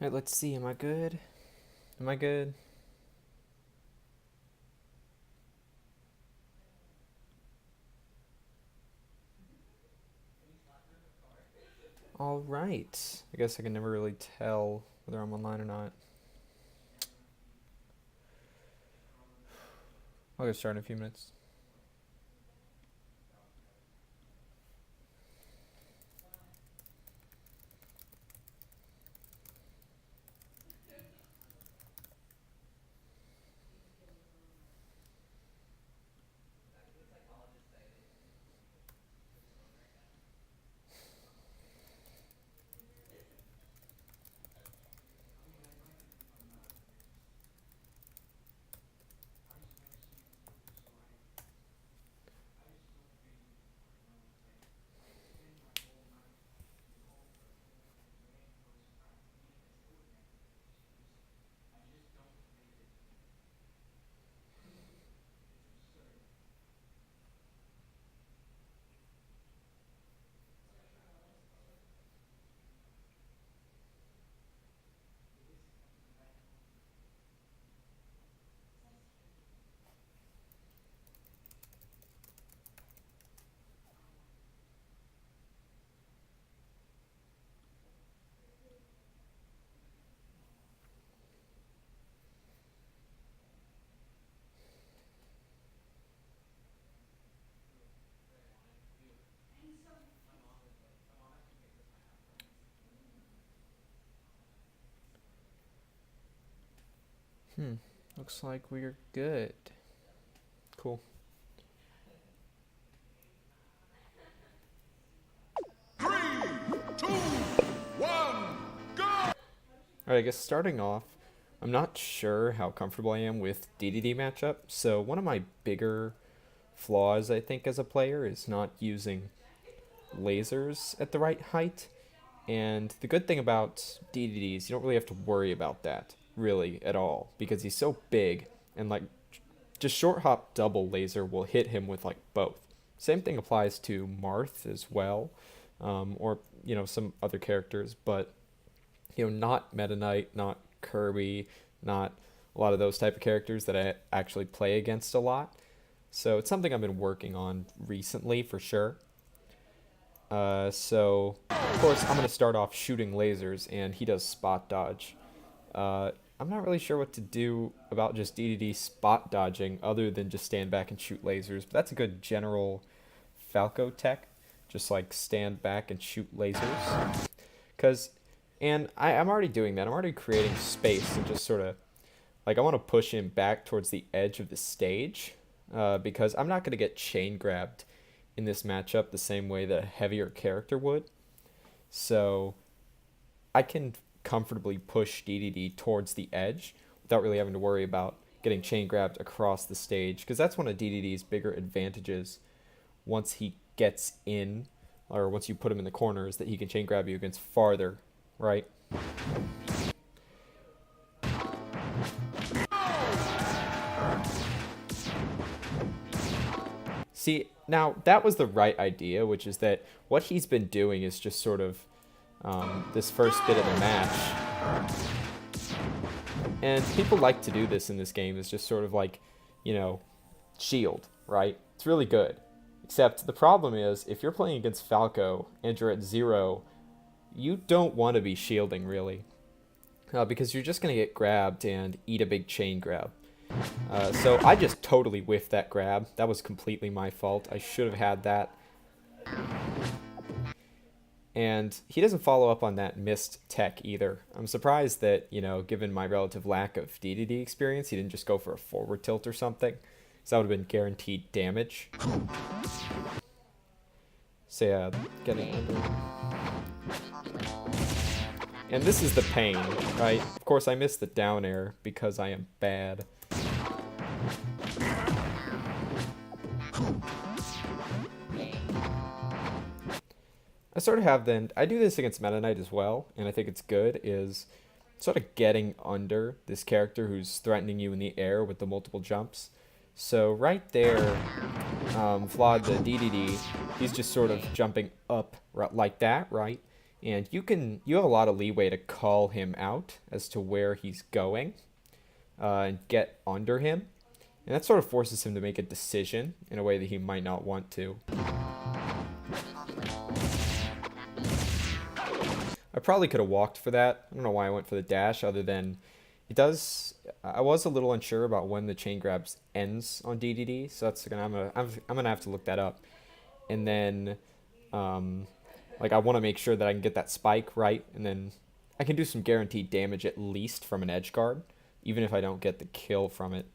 Alright, let's see. Am I good? Am I good? Alright. I guess I can never really tell whether I'm online or not. I'll get started in a few minutes. Looks like we're good. Cool. Alright, I guess starting off, I'm not sure how comfortable I am with DDD matchup. So one of my bigger flaws, I think, as a player is not using lasers at the right height. And the good thing about DDD is you don't really have to worry about that, really, at all. Because he's so big, and, like, just short hop double laser will hit him with, like, both. Same thing applies to Marth as well, or, some other characters. But, not Meta Knight, not Kirby, not a lot of those type of characters that I actually play against a lot. So it's something I've been working on recently, for sure. So, of course, I'm going to start off shooting lasers, and he does spot dodge. I'm not really sure what to do about just DDD spot dodging other than just stand back and shoot lasers, but that's a good general Falco tech. Just, like, stand back and shoot lasers. I'm already doing that. I'm already creating space and just sort of, like, I want to push him back towards the edge of the stage, because I'm not going to get chain grabbed in this matchup the same way that a heavier character would. So I can comfortably push DDD towards the edge without really having to worry about getting chain grabbed across the stage, because that's one of DDD's bigger advantages once he gets in, or once you put him in the corner, is that he can chain grab you against farther, right? See, now that was the right idea, which is that what he's been doing is just sort of this first bit of the match. And people like to do this in this game, is just sort of like, shield, right? It's really good. Except the problem is, if you're playing against Falco and you're at 0, you don't want to be shielding, really. Because you're just going to get grabbed and eat a big chain grab. So I just totally whiffed that grab. That was completely my fault. I should have had that. And he doesn't follow up on that missed tech either. I'm surprised that, given my relative lack of DDD experience, he didn't just go for a forward tilt or something. So that would have been guaranteed damage. So yeah, getting under. And this is the pain, right? Of course I missed the down air because I am bad. I sort of have then, I do this against Meta Knight as well, and I think it's good, is sort of getting under this character who's threatening you in the air with the multiple jumps. So right there, Vlad the DDD, he's just sort of jumping up like that, right? And you have a lot of leeway to call him out as to where he's going, and get under him. And that sort of forces him to make a decision in a way that he might not want to. I probably could have walked for that. I don't know why I went for the dash, other than it does. I was a little unsure about when the chain grabs ends on DDD, so that's gonna I'm gonna have to look that up. And then, like, I want to make sure that I can get that spike right, and then I can do some guaranteed damage at least from an edge guard, even if I don't get the kill from it.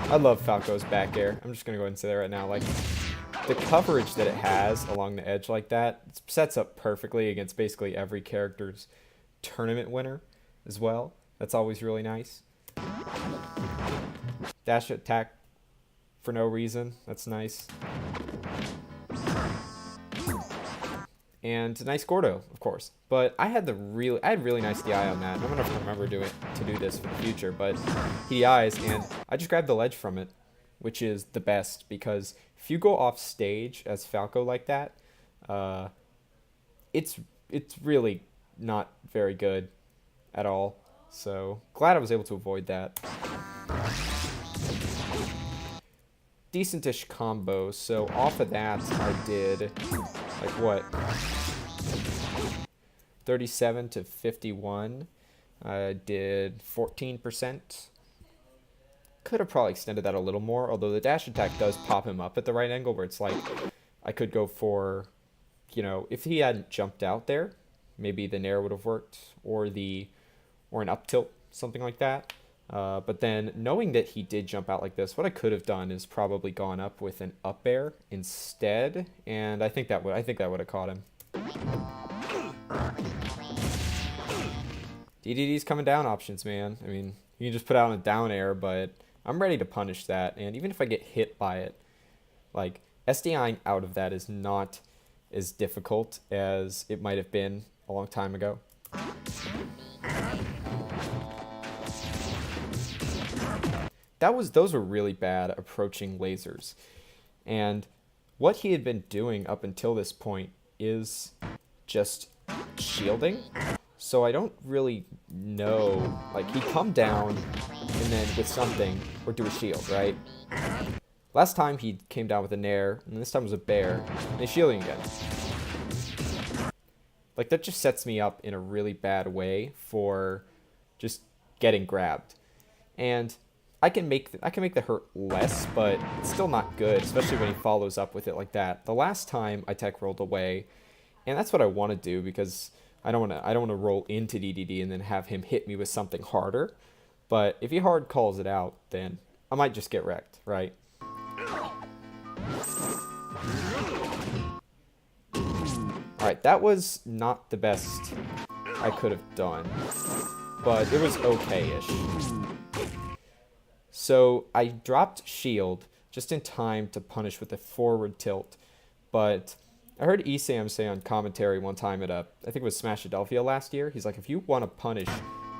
I love Falco's back air. I'm just gonna go ahead and say that right now. Like, the coverage that it has along the edge like that sets up perfectly against basically every character's tournament winner as well. That's always really nice. Dash attack for no reason. That's nice. And nice Gordo, of course. But I had really nice DI on that. I'm gonna remember to do this for the future. But he DIs, and I just grabbed the ledge from it, which is the best, because if you go off stage as Falco like that, it's really not very good at all. So glad I was able to avoid that. Decentish combo. So off of that, I did like what? 37 to 51. I did 14%. Could have probably extended that a little more, although the dash attack does pop him up at the right angle where it's like I could go for, if he hadn't jumped out there, maybe the nair would have worked, or an up tilt, something like that. But then knowing that he did jump out like this, what I could have done is probably gone up with an up air instead, and I think that would have caught him. DDD's coming down options, man. I mean, you can just put out a down air, but I'm ready to punish that. And even if I get hit by it, like, SDIing out of that is not as difficult as it might have been a long time ago. Those were really bad approaching lasers. And what he had been doing up until this point is just shielding. So I don't really know, like, he'd come down and then with something, or do a shield, right? Last time he came down with a nair, and this time was a bear, and he's shielding again. Like, that just sets me up in a really bad way for just getting grabbed. And I can make the hurt less, but it's still not good, especially when he follows up with it like that. The last time I tech rolled away, and that's what I want to do, because I don't want to roll into DDD and then have him hit me with something harder. But if he hard calls it out, then I might just get wrecked, right? Alright, that was not the best I could have done, but it was okay-ish. So I dropped shield just in time to punish with a forward tilt, but I heard Esam say on commentary one time at I think it was Smash Adelphia last year, he's like, if you want to punish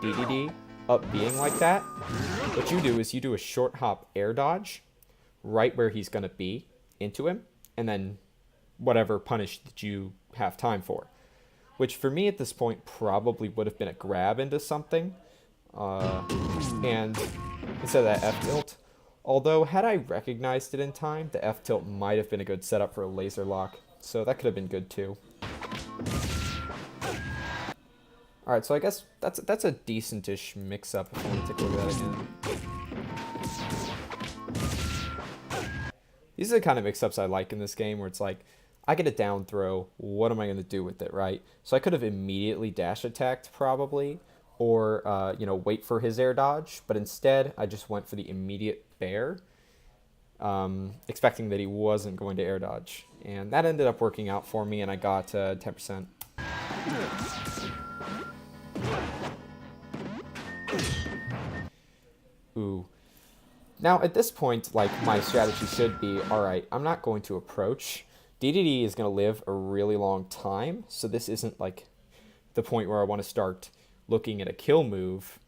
DDD up being like that, what you do is you do a short hop air dodge right where he's going to be into him, and then whatever punish that you have time for. Which for me at this point probably would have been a grab into something, and instead of that F tilt. Although had I recognized it in time, the F tilt might have been a good setup for a laser lock. So that could have been good too. Alright, so I guess that's a decentish mix-up if I want to take a look at that again. These are the kind of mix-ups I like in this game, where it's like, I get a down throw, what am I going to do with it, right? So I could have immediately dash attacked, probably, or, wait for his air dodge, but instead I just went for the immediate bear, expecting that he wasn't going to air dodge. And that ended up working out for me, and I got 10%. Ooh. Now, at this point, like, my strategy should be, alright, I'm not going to approach. DDD is going to live a really long time, so this isn't, like, the point where I want to start looking at a kill move,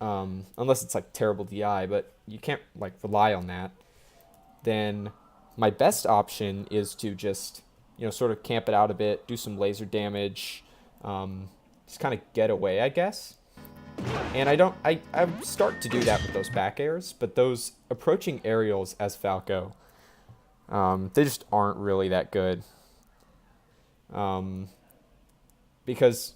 unless it's, like, terrible DI, but you can't, like, rely on that. Then my best option is to just sort of camp it out a bit, do some laser damage, just kind of get away, I guess. And I start to do that with those back airs, but those approaching aerials as Falco, they just aren't really that good. Because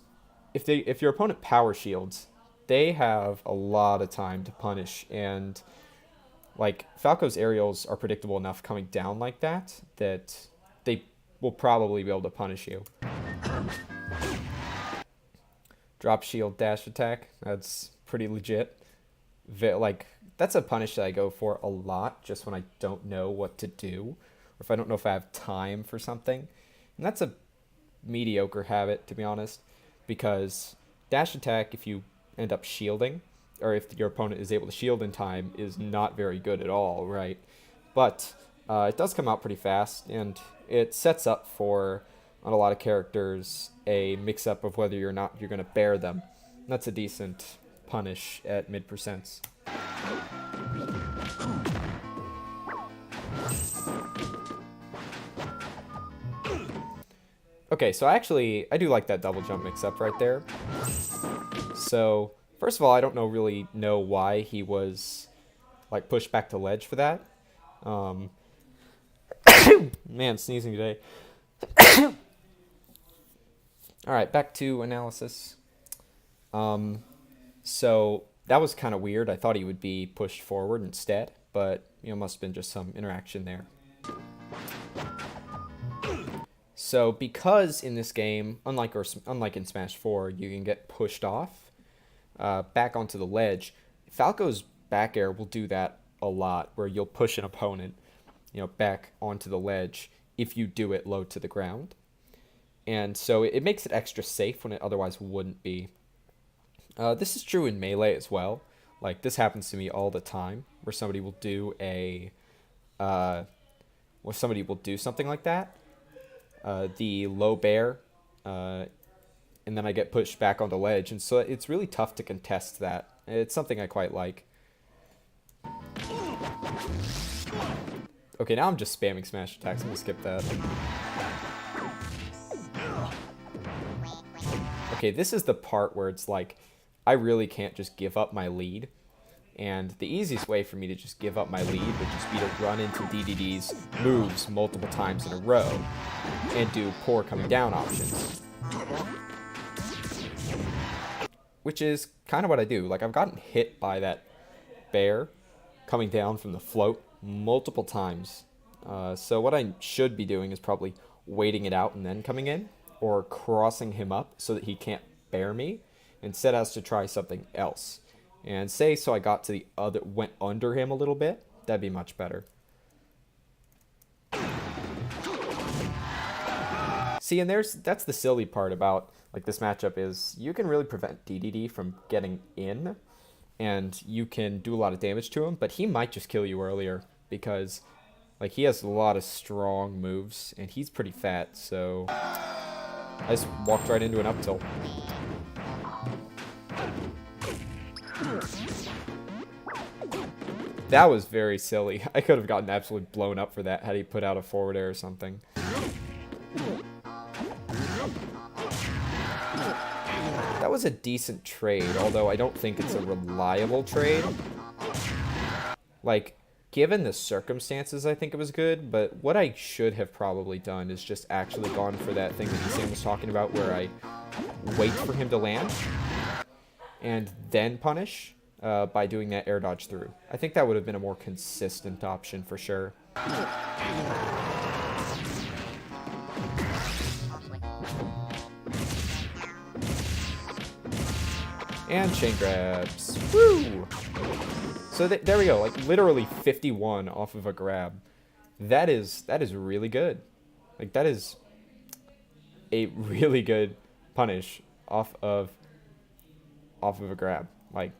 if your opponent power shields, they have a lot of time to punish, and like Falco's aerials are predictable enough coming down like that they will probably be able to punish you. Drop shield dash attack, that's pretty legit. Like that's a punish that I go for a lot just when I don't know what to do, or if I don't know if I have time for something. And that's a mediocre habit, to be honest, because dash attack, if you end up shielding, or if your opponent is able to shield in time, is not very good at all, right? But it does come out pretty fast, and it sets up for, on a lot of characters, a mix-up of whether or not you're going to bear them. And that's a decent punish at mid-percents. Okay, so I do like that double jump mix-up right there. So, first of all, I don't really know why he was like pushed back to ledge for that. Man, sneezing today. Alright, back to analysis. So that was kind of weird. I thought he would be pushed forward instead, but must have been just some interaction there. So because in this game, unlike in Smash 4, you can get pushed off back onto the ledge, Falco's back air will do that a lot, where you'll push an opponent back onto the ledge if you do it low to the ground. And so it makes it extra safe when it otherwise wouldn't be. This is true in Melee as well. Like, this happens to me all the time, where somebody will do something like that. The low bear, and then I get pushed back on the ledge, and so it's really tough to contest that. It's something I quite like. Okay, now I'm just spamming smash attacks. I'm gonna skip that. Okay, this is the part where it's like, I really can't just give up my lead. And the easiest way for me to just give up my lead would just be to run into DDD's moves multiple times in a row and do poor coming down options. Which is kind of what I do. Like, I've gotten hit by that bear coming down from the float multiple times. So what I should be doing is probably waiting it out and then coming in, or crossing him up so that he can't bear me, instead has to try something else. And say, so I got to the other, went under him a little bit, that'd be much better. See, and that's the silly part about like this matchup, is you can really prevent DDD from getting in, and you can do a lot of damage to him, but he might just kill you earlier, because like he has a lot of strong moves, and he's pretty fat, so I just walked right into an up tilt. That was very silly. I could have gotten absolutely blown up for that had he put out a forward air or something. That was a decent trade, although I don't think it's a reliable trade. Like, given the circumstances, I think it was good, but what I should have probably done is just actually gone for that thing that Sam was talking about, where I wait for him to land and then punish by doing that air dodge through. I think that would have been a more consistent option for sure. And chain grabs. Woo! So there we go, like literally 51 off of a grab. That is really good. Like, that is a really good punish off of a grab. Like,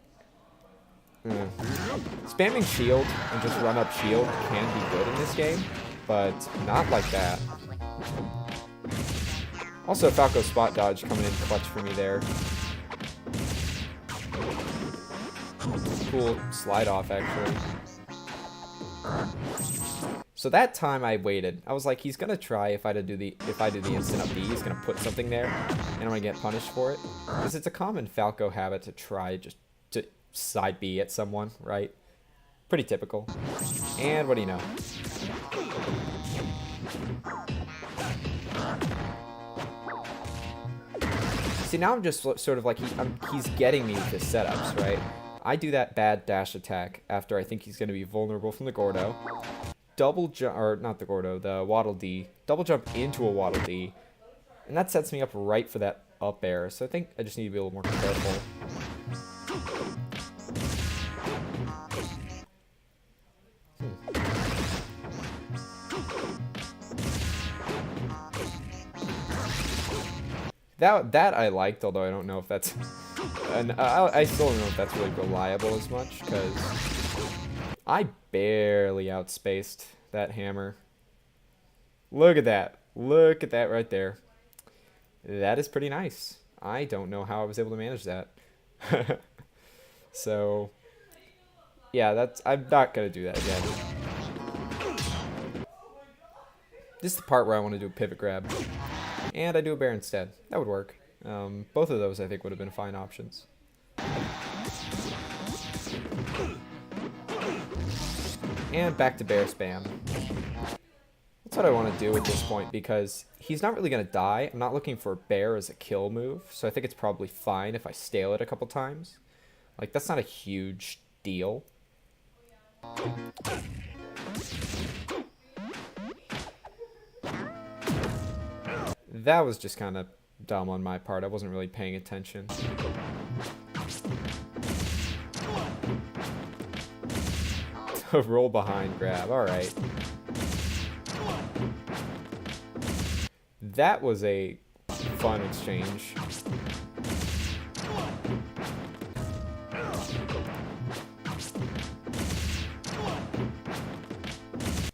spamming shield and just run up shield can be good in this game, but not like that. Also, Falco spot dodge coming in clutch for me there. Cool slide off, actually. So that time I waited. I was like, he's gonna try if I do the instant up B, he's gonna put something there, and I'm gonna get punished for it. Because it's a common Falco habit to try just to side B at someone, right? Pretty typical. And what do you know? See, now I'm just sort of like, he's getting me with his setups, right? I do that bad dash attack after I think he's going to be vulnerable from the Gordo. Double jump, or not the Gordo, the Waddle D. Double jump into a Waddle D. And that sets me up right for that up air. So I think I just need to be a little more careful. That I liked, although I don't know if that's... And I still don't know if that's really reliable as much, because I barely outspaced that hammer. Look at that. Look at that right there. That is pretty nice. I don't know how I was able to manage that. So, yeah, I'm not going to do that again. This is the part where I want to do a pivot grab. And I do a bear instead. That would work. Both of those, I think, would have been fine options. And back to bear spam. That's what I want to do at this point, because he's not really going to die. I'm not looking for bear as a kill move, so I think it's probably fine if I stale it a couple times. Like, that's not a huge deal. That was just kind of dumb on my part. I wasn't really paying attention. Roll behind grab. All right. That was a fun exchange.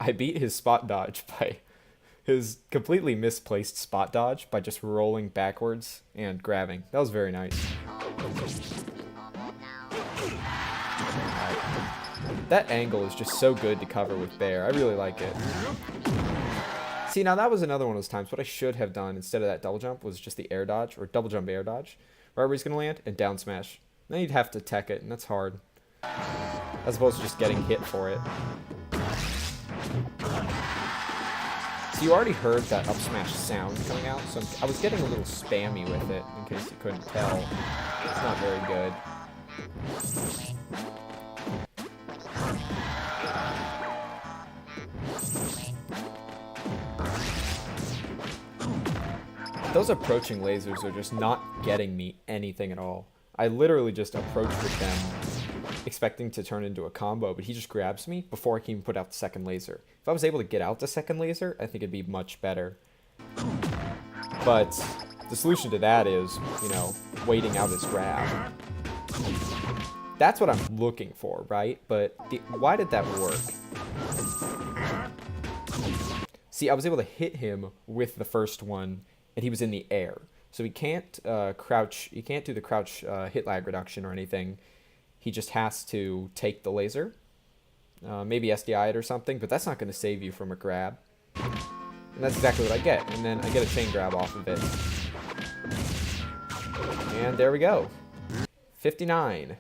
I beat his spot dodge by... his completely misplaced spot dodge by just rolling backwards and grabbing. That was very nice. That angle is just so good to cover with bear. I really like it. See, now that was another one of those times. What I should have done instead of that double jump was just the air dodge, or double jump air dodge. Right where he's going to land, and down smash. Then you'd have to tech it, and that's hard. As opposed to just getting hit for it. So you already heard that up smash sound coming out, so I was getting a little spammy with it, in case you couldn't tell. It's not very good. Those approaching lasers are just not getting me anything at all. I literally just approached with them expecting to turn into a combo, but he just grabs me before I can even put out the second laser. If I was able to get out the second laser, I think it'd be much better. But the solution to that is, you know, waiting out his grab. That's what I'm looking for, right? But why did that work? See, I was able to hit him with the first one, and he was in the air. So he can't crouch, he can't do the crouch hit lag reduction or anything. He just has to take the laser, maybe SDI it or something, but that's not going to save you from a grab. And that's exactly what I get. And then I get a chain grab off of it. And there we go. 59.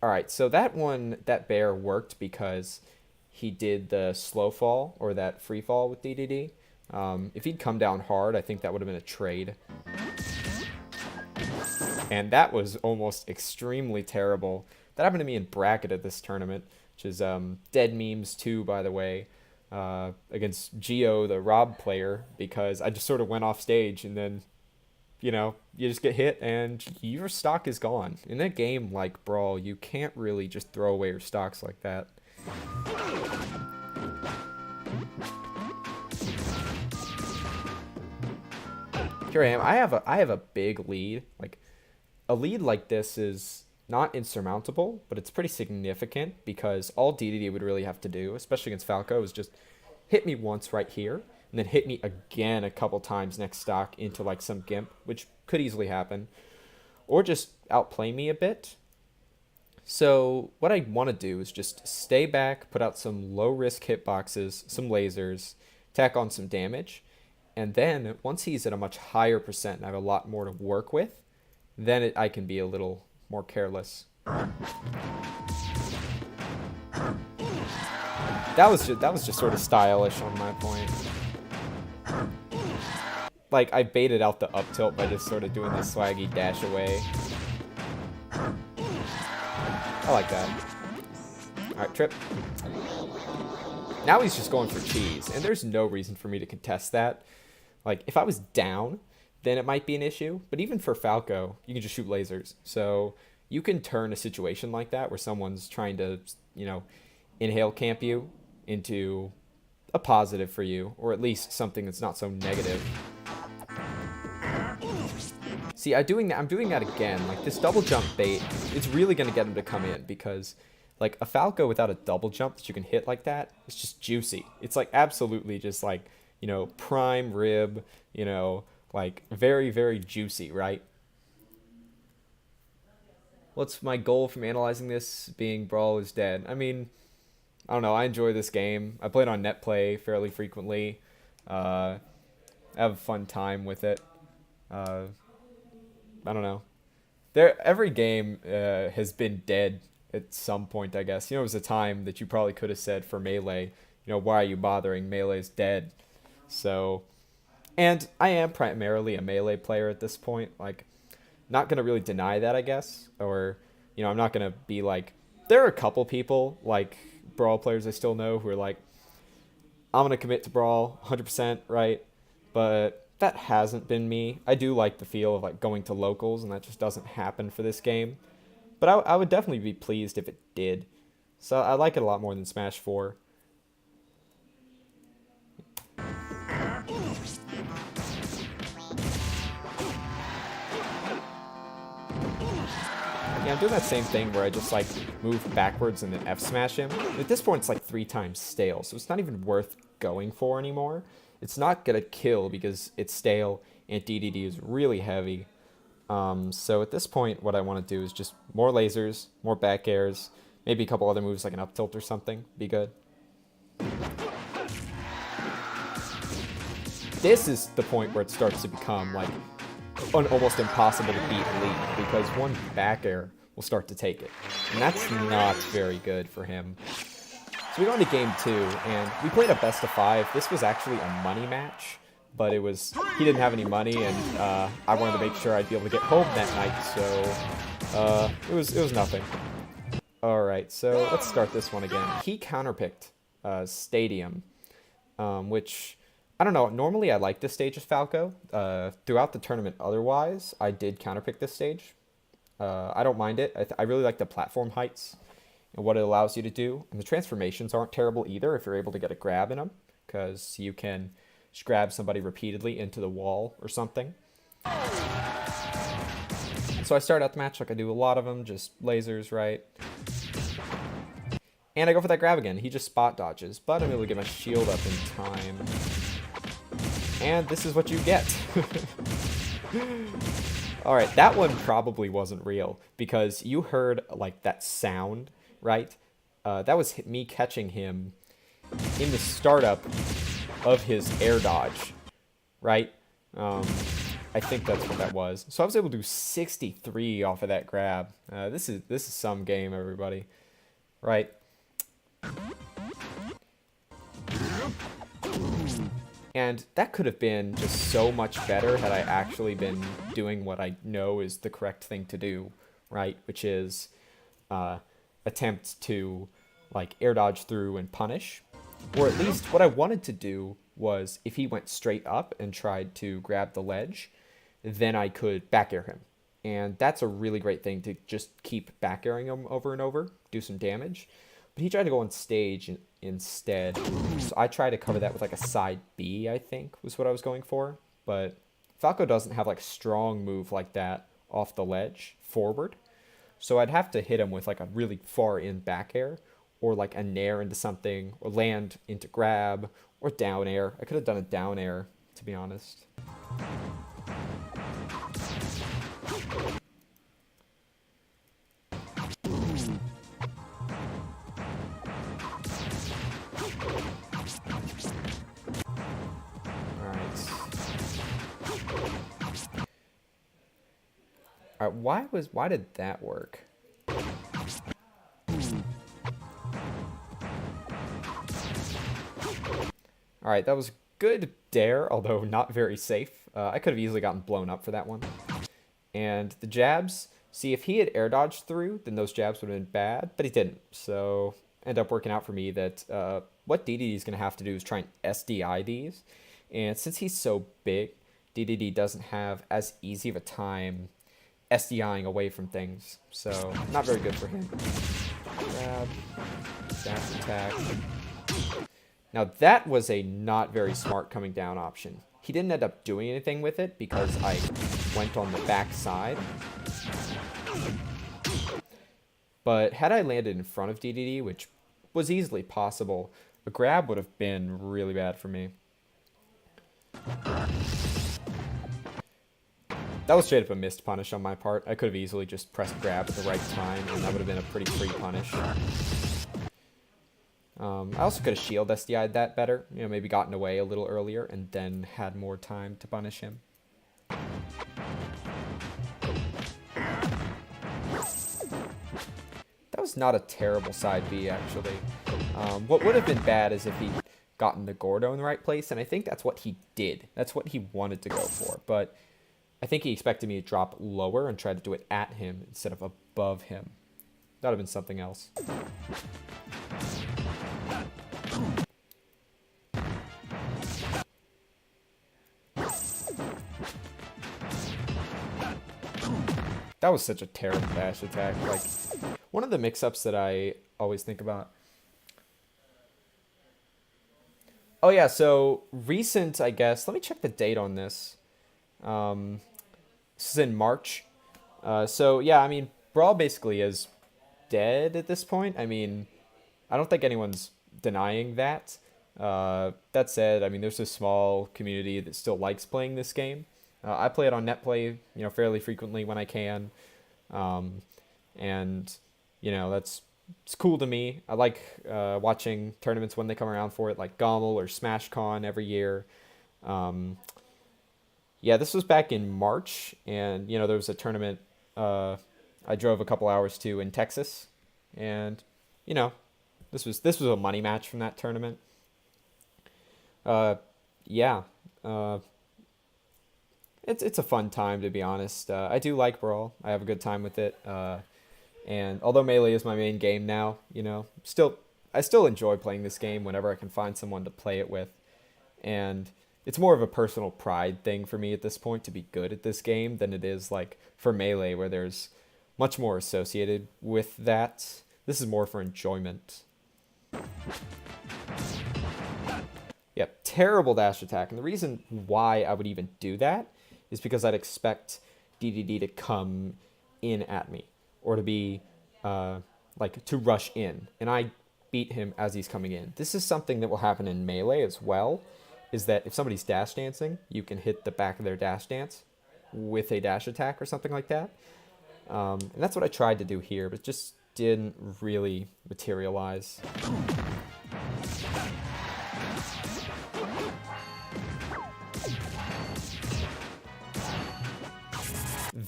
Alright, so that one, that bear worked because he did the slow fall, or that free fall with DDD. If he'd come down hard, I think that would have been a trade. And that was almost extremely terrible. That happened to me in bracket at this tournament, which is dead memes too, by the way, against Geo, the Rob player, because I just sort of went off stage and then, you know, you just get hit and your stock is gone. In a game like Brawl, you can't really just throw away your stocks like that. Here I am. I have a big lead. Like, a lead like this is not insurmountable, but it's pretty significant because all DDD would really have to do, especially against Falco, is just hit me once right here, and then hit me again a couple times next stock into like some gimp, which could easily happen, or just outplay me a bit. So what I want to do is just stay back, put out some low risk hitboxes, some lasers, tack on some damage, and then once he's at a much higher percent and I have a lot more to work with, then I can be a little more careless. That was just sort of stylish on my point. Like, I baited out the up tilt by just sort of doing the swaggy dash away. I like that. Alright, trip. Now he's just going for cheese, and there's no reason for me to contest that. Like, if I was down, then it might be an issue. But even for Falco, you can just shoot lasers. So you can turn a situation like that where someone's trying to, you know, inhale camp you into a positive for you, or at least something that's not so negative. See, I'm doing that again. Like, this double jump bait, it's really going to get him to come in because, like, a Falco without a double jump that you can hit like that, it's just juicy. It's, like, absolutely just, like, you know, prime rib, you know, like, very, very juicy, right? What's my goal from analyzing this being Brawl is dead? I mean, I don't know. I enjoy this game. I play it on net play fairly frequently. I have a fun time with it. I don't know. Every game has been dead at some point, I guess. You know, it was a time that you probably could have said for Melee, you know, why are you bothering? Melee's dead. So, and I am primarily a Melee player at this point. Like, not going to really deny that, I guess. Or, you know, I'm not going to be like, there are a couple people, like Brawl players I still know, who are like, I'm going to commit to Brawl 100%, right? But that hasn't been me. I do like the feel of like going to locals, and that just doesn't happen for this game. But I would definitely be pleased if it did. So I like it a lot more than Smash 4. Yeah, I'm doing that same thing where I just like move backwards and then F smash him. At this point, it's like 3 times stale, so it's not even worth going for anymore. It's not gonna kill because it's stale and DDD is really heavy. So at this point, what I want to do is just more lasers, more back airs, maybe a couple other moves like an up tilt or something. Be good. This is the point where it starts to become like almost impossible to beat Lee because one back air will start to take it. And that's not very good for him. So we go into game 2, and we played a best of 5. This was actually a money match, but he didn't have any money, and I wanted to make sure I'd be able to get home that night, so it was nothing. Alright, so let's start this one again. He counterpicked Stadium, which, I don't know, normally I like this stage of Falco. Throughout the tournament otherwise, I did counterpick this stage. I don't mind it. I really like the platform heights and what it allows you to do. And the transformations aren't terrible either if you're able to get a grab in them, because you can just grab somebody repeatedly into the wall or something. So I start out the match like I do a lot of them, just lasers, right? And I go for that grab again. He just spot dodges, but I'm able to get my shield up in time. And this is what you get. Alright, that one probably wasn't real, because you heard, like, that sound, right? That was me catching him in the startup of his air dodge, right? I think that's what that was. So I was able to do 63 off of that grab. This is some game, everybody. Right? And that could have been just so much better had I actually been doing what I know is the correct thing to do, right? Which is attempt to like air dodge through and punish. Or at least what I wanted to do was if he went straight up and tried to grab the ledge, then I could back air him. And that's a really great thing to just keep back airing him over and over, do some damage. But he tried to go on stage instead. So I tried to cover that with like a side B, I think, was what I was going for. But Falco doesn't have like a strong move like that off the ledge forward. So I'd have to hit him with like a really far in back air, or like a nair into something, or land into grab, or down air. I could have done a down air, to be honest. All right, why did that work? All right, that was a good dare, although not very safe. I could have easily gotten blown up for that one. And the jabs, see, if he had air dodged through, then those jabs would have been bad, but he didn't. So end up working out for me that what DDD is going to have to do is try and SDI these. And since he's so big, DDD doesn't have as easy of a time SDIing away from things. So not very good for him. Grab, dash attack. Now that was a not very smart coming down option. He didn't end up doing anything with it because I went on the back side. But had I landed in front of DDD, which was easily possible, a grab would have been really bad for me. That was straight up a missed punish on my part. I could have easily just pressed grab at the right time, and that would have been a pretty free punish. I also could have shield SDI'd that better, you know, maybe gotten away a little earlier and then had more time to punish him. That was not a terrible side B, actually. What would have been bad is if he'd gotten the Gordo in the right place, and I think that's what he did. That's what he wanted to go for, but I think he expected me to drop lower and try to do it at him instead of above him. That would have been something else. That was such a terrible dash attack. Like, one of the mix-ups that I always think about. Oh yeah, so recent, I guess. Let me check the date on this. This is in March. So yeah, I mean, Brawl basically is dead at this point. I mean, I don't think anyone's denying that. That said, I mean, there's a small community that still likes playing this game. I play it on NetPlay, you know, fairly frequently when I can, and you know it's cool to me. I like watching tournaments when they come around for it, like Gommel or SmashCon every year. Yeah, this was back in March, and you know there was a tournament I drove a couple hours to in Texas, and you know this was a money match from that tournament. Yeah. It's a fun time, to be honest. I do like Brawl. I have a good time with it. And although Melee is my main game now, you know, I still enjoy playing this game whenever I can find someone to play it with. And it's more of a personal pride thing for me at this point to be good at this game than it is like for Melee, where there's much more associated with that. This is more for enjoyment. Yep, terrible dash attack. And the reason why I would even do that is because I'd expect DDD to come in at me, or to be, like, to rush in, and I beat him as he's coming in. This is something that will happen in Melee as well, is that if somebody's dash dancing, you can hit the back of their dash dance with a dash attack or something like that. And that's what I tried to do here, but it just didn't really materialize.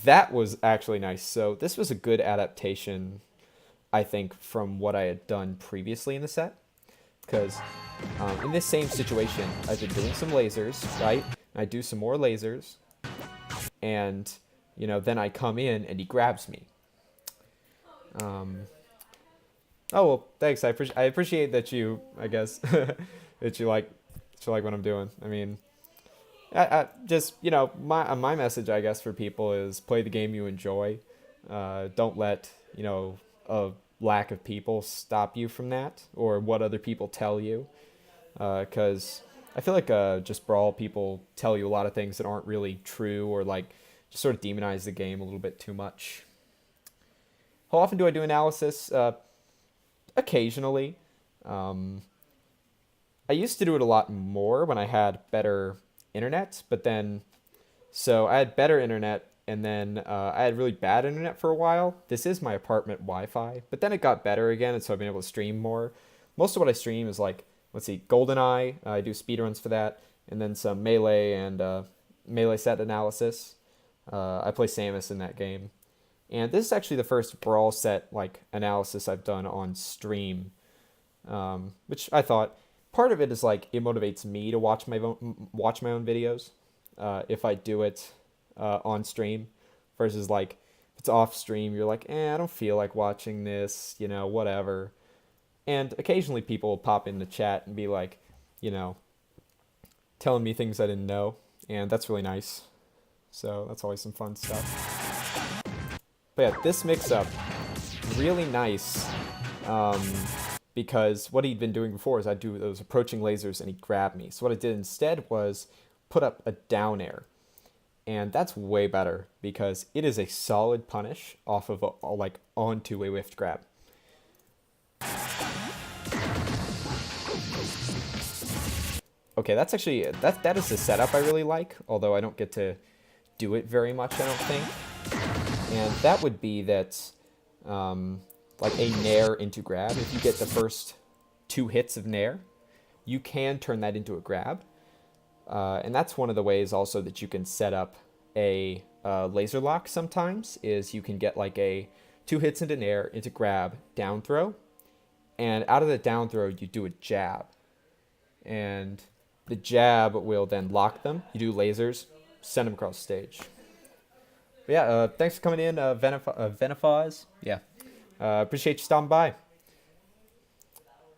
That was actually nice. So this was a good adaptation, I think, from what I had done previously in the set. Because in this same situation, I've been doing some lasers, right? I do some more lasers. And, you know, then I come in and he grabs me. Oh, well, thanks. I appreciate that you, I guess, that you like what I'm doing. I mean, I just, you know, my message, I guess, for people is play the game you enjoy. Don't let, you know, a lack of people stop you from that, or what other people tell you. Because I feel like just Brawl people tell you a lot of things that aren't really true, or like just sort of demonize the game a little bit too much. How often do I do analysis? Occasionally. I used to do it a lot more when I had better internet, but then, so I had better internet, and then I had really bad internet for a while. This is my apartment Wi-Fi, but then it got better again, and so I've been able to stream more. Most of what I stream is like, let's see, GoldenEye, I do speedruns for that, and then some Melee and Melee set analysis. I play Samus in that game. And this is actually the first Brawl set like analysis I've done on stream, which I thought part of it is like it motivates me to watch my own videos if I do it on stream, versus like if it's off stream, you're like, I don't feel like watching this, whatever. And occasionally people will pop in the chat and be like, telling me things I didn't know, and that's really nice. So that's always some fun stuff. But yeah, this mix-up, really nice, because what he'd been doing before is I'd do those approaching lasers and he'd grab me. So what I did instead was put up a down air. And that's way better because it is a solid punish off of like onto a whiffed grab. Okay, that's actually, that is the setup I really like, although I don't get to do it very much, I don't think. And that would be that, like a nair into grab. If you get the first 2 hits of nair, you can turn that into a grab. And that's one of the ways also that you can set up a laser lock sometimes, is you can get like a 2 hits into nair, into grab, down throw. And out of the down throw, you do a jab. And the jab will then lock them. You do lasers, send them across stage. But yeah, thanks for coming in, Venifaz. Yeah, appreciate you stopping by.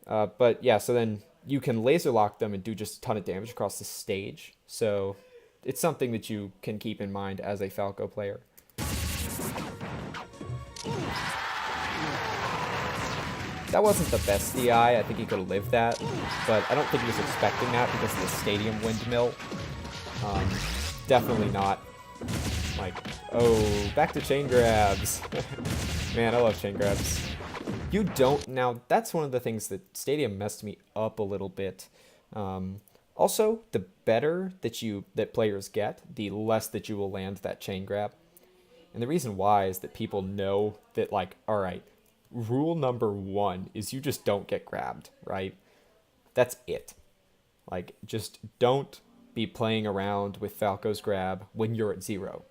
But yeah, so then you can laser lock them and do just a ton of damage across the stage. So it's something that you can keep in mind as a Falco player. That wasn't the best DI. I think he could have lived that, but I don't think he was expecting that because of the stadium windmill. Definitely not. Like, oh, back to chain grabs. Man, I love chain grabs. You don't, now that's one of the things that Stadium messed me up a little bit. Also, the better that players get, the less that you will land that chain grab. And the reason why is that people know that, like, all right, rule number 1 is you just don't get grabbed, right? That's it. Like, just don't be playing around with Falco's grab when you're at 0.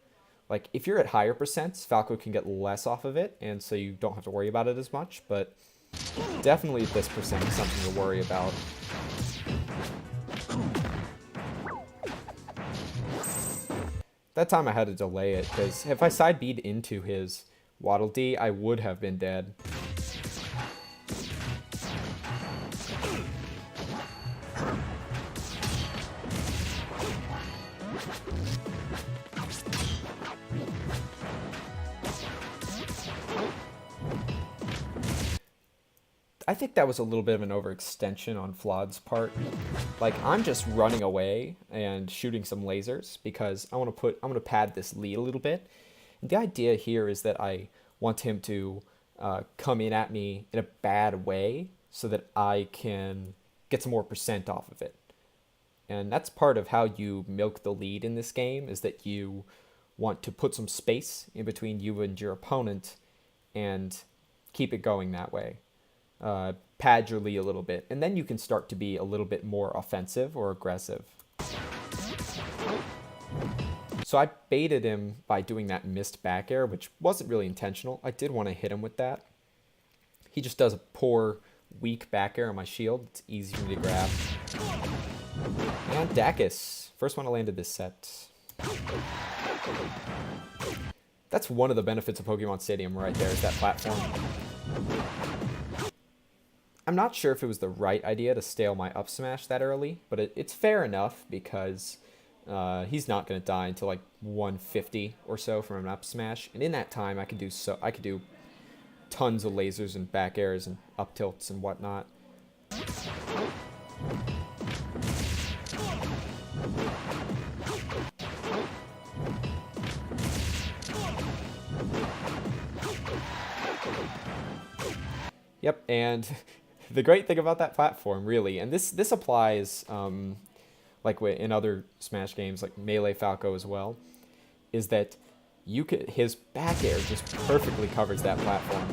Like, if you're at higher percents, Falco can get less off of it, and so you don't have to worry about it as much, but definitely this percent is something to worry about. That time I had to delay it, because if I side B'd into his Waddle D, I would have been dead. I think that was a little bit of an overextension on Flawed's part. Like, I'm just running away and shooting some lasers because I'm gonna pad this lead a little bit. And the idea here is that I want him to come in at me in a bad way so that I can get some more percent off of it. And that's part of how you milk the lead in this game, is that you want to put some space in between you and your opponent and keep it going that way. Pad your lead a little bit, and then you can start to be a little bit more offensive or aggressive. So I baited him by doing that missed back air, which wasn't really intentional. I did want to hit him with that. He just does a poor, weak back air on my shield. It's easy for me to grab. And Dacus, first one I landed this set. That's one of the benefits of Pokemon Stadium right there, is that platform. I'm not sure if it was the right idea to stale my up smash that early, but it's fair enough because he's not going to die until like 150 or so from an up smash, and in that time I could do tons of lasers and back airs and up tilts and whatnot. Yep, and the great thing about that platform, really, and this applies like in other Smash games, like Melee Falco as well, is that his back air just perfectly covers that platform.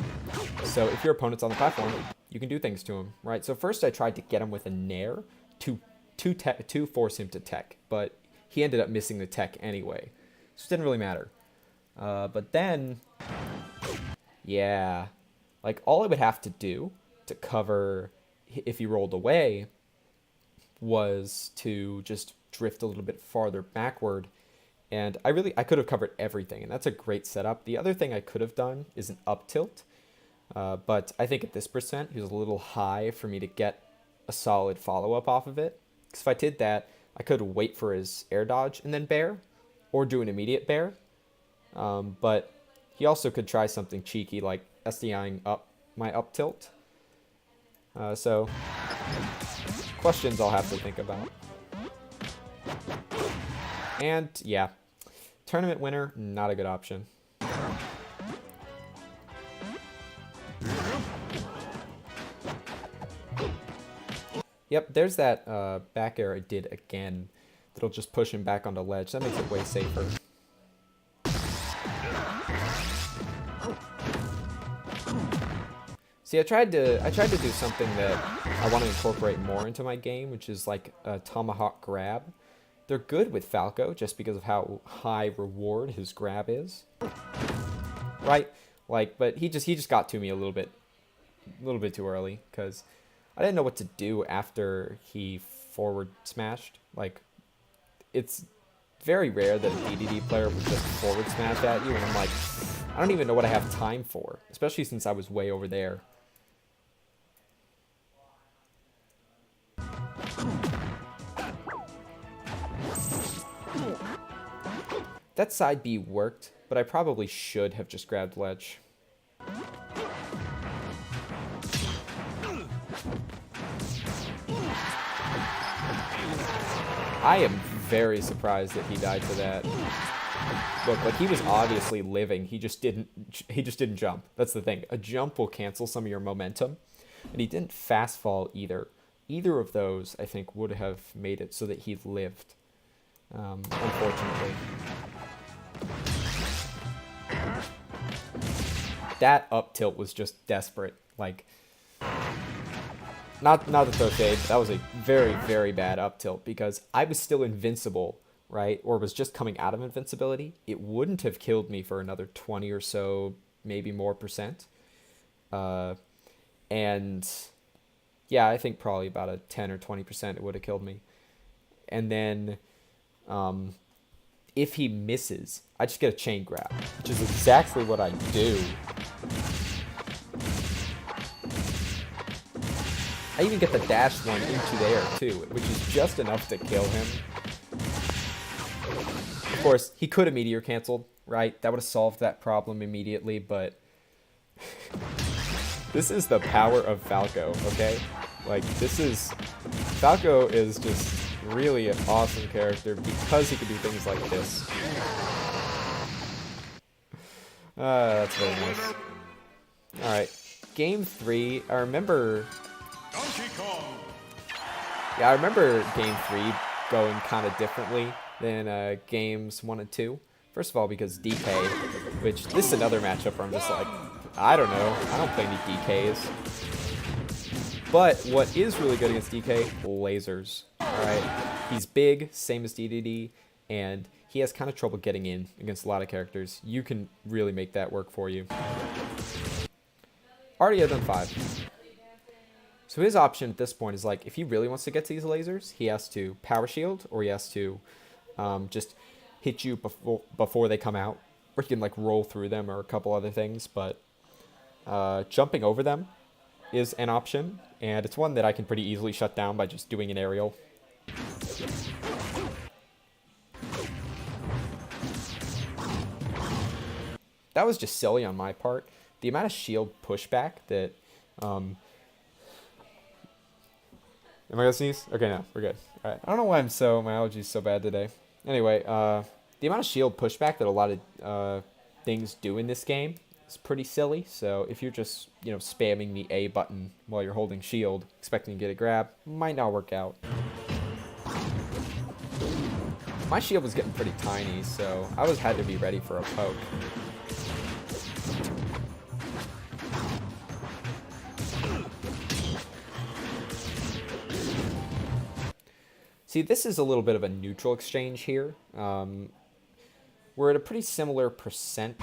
So if your opponent's on the platform, you can do things to him, right? So first I tried to get him with a nair to force him to tech, but he ended up missing the tech anyway, so it didn't really matter. But then Yeah. Like, all I would have to do to cover if he rolled away was to just drift a little bit farther backward. And I could have covered everything, and that's a great setup. The other thing I could have done is an up tilt, but I think at this percent, he was a little high for me to get a solid follow-up off of it. Because if I did that, I could wait for his air dodge and then bair, or do an immediate bair. But he also could try something cheeky like SDIing up my up tilt. So, questions I'll have to think about. And, yeah. Tournament winner, not a good option. Yep, there's that back air I did again. That'll just push him back onto ledge. That makes it way safer. See, I tried to do something that I want to incorporate more into my game, which is like a tomahawk grab. They're good with Falco just because of how high reward his grab is. Right? Like, but he just got to me a little bit too early because I didn't know what to do after he forward smashed. Like, it's very rare that a DDD player will just forward smash at you, and I'm like, I don't even know what I have time for, especially since I was way over there. That side B worked, but I probably should have just grabbed ledge. I am very surprised that he died to that. Look, like, he was obviously living. He just didn't jump. That's the thing. A jump will cancel some of your momentum, and he didn't fast fall either. Either of those, I think, would have made it so that he lived. Unfortunately. That up tilt was just desperate. Like, not the throw shade, but that was a very, very bad up tilt because I was still invincible, right? Or was just coming out of invincibility. It wouldn't have killed me for another 20 or so, maybe more percent. And yeah, I think probably about a 10 or 20% it would have killed me. And then if he misses, I just get a chain grab, which is exactly what I do. I even get the dash one into there too, which is just enough to kill him. Of course, he could have meteor canceled, right? That would have solved that problem immediately, but this is the power of Falco, okay? Like, Falco is just really an awesome character because he can do things like this. That's very nice. Alright, game 3, I remember... Yeah, I remember game 3 going kind of differently than games 1 and 2. First of all, because DK, which this is another matchup where I'm just like, I don't know, I don't play any DKs. But what is really good against DK? Lasers. Alright, he's big, same as DDD, and he has kind of trouble getting in against a lot of characters. You can really make that work for you. Already have done 5. So his option at this point is like, if he really wants to get to these lasers, he has to power shield, or he has to just hit you before they come out, or he can like roll through them, or a couple other things. But jumping over them is an option, and it's one that I can pretty easily shut down by just doing an aerial. That was just silly on my part. The amount of shield pushback that... Am I gonna sneeze? Okay, no, we're good. Alright, I don't know why my allergies so bad today. Anyway, the amount of shield pushback that a lot of things do in this game is pretty silly. So if you're just, spamming the A button while you're holding shield, expecting to get a grab, might not work out. My shield was getting pretty tiny, so I had to be ready for a poke. See, this is a little bit of a neutral exchange here. We're at a pretty similar percent,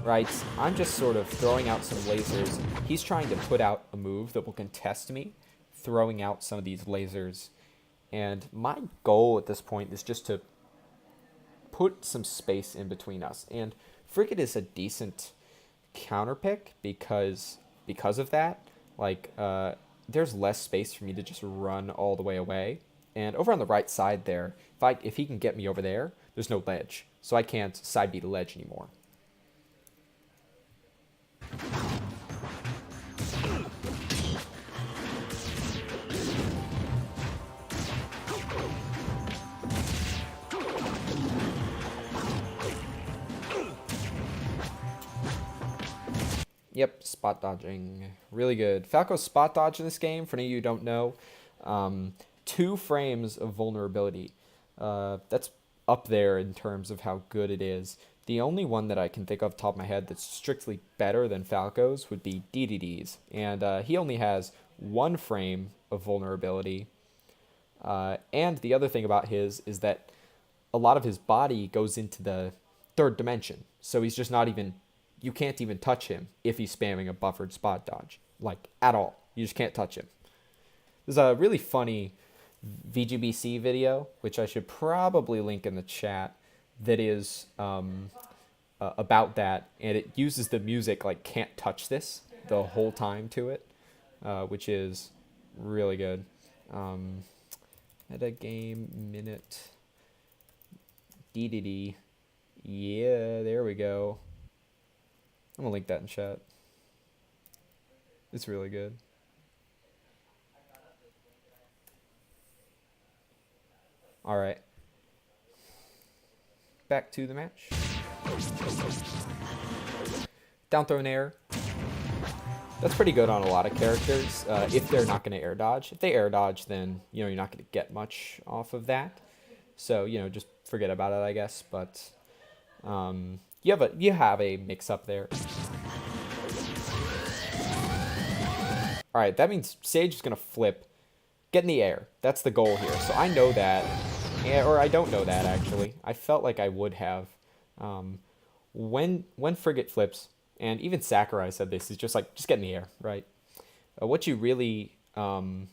right? I'm just sort of throwing out some lasers. He's trying to put out a move that will contest me, throwing out some of these lasers. And my goal at this point is just to put some space in between us. And Frigate is a decent counter pick because of that. Like, there's less space for me to just run all the way away. And over on the right side there, if he can get me over there, there's no ledge. So I can't side B the ledge anymore. Yep, spot dodging. Really good. Falco's spot dodge in this game, for any of you who don't know, 2 frames of vulnerability. That's up there in terms of how good it is. The only one that I can think of top of my head that's strictly better than Falco's would be DDD's. And he only has 1 frame of vulnerability. And the other thing about his is that a lot of his body goes into the 3rd dimension. So he's just not even... You can't even touch him if he's spamming a buffered spot dodge. Like, at all. You just can't touch him. There's a really funny VGBC video, which I should probably link in the chat, that is about that. And it uses the music, like, Can't Touch This, the whole time to it, which is really good. Meta game minute. DDD. Yeah, there we go. I'm going to link that in chat. It's really good. Alright. Back to the match. Down throw in air. That's pretty good on a lot of characters, if they're not going to air dodge. If they air dodge, then, you're not going to get much off of that. So, just forget about it, I guess. But, you have a mix-up there. Alright, that means Sage is going to flip. Get in the air. That's the goal here. So I know that. Or I don't know that, actually. I felt like I would have. When Frigate flips, and even Sakurai said this, is just like, just get in the air, right? What you really want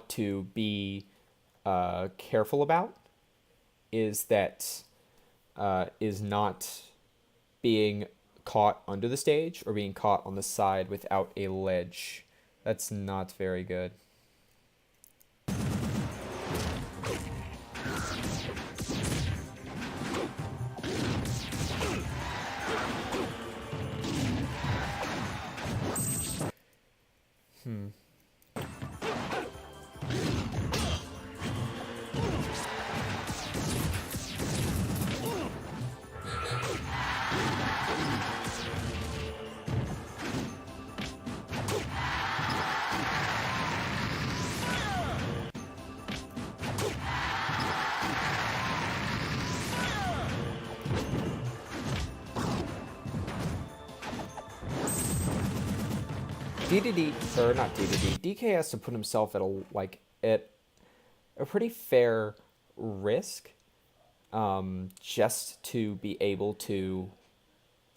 to be careful about is that is not being caught under the stage or being caught on the side without a ledge. That's not very good. DK has to put himself at a pretty fair risk, just to be able to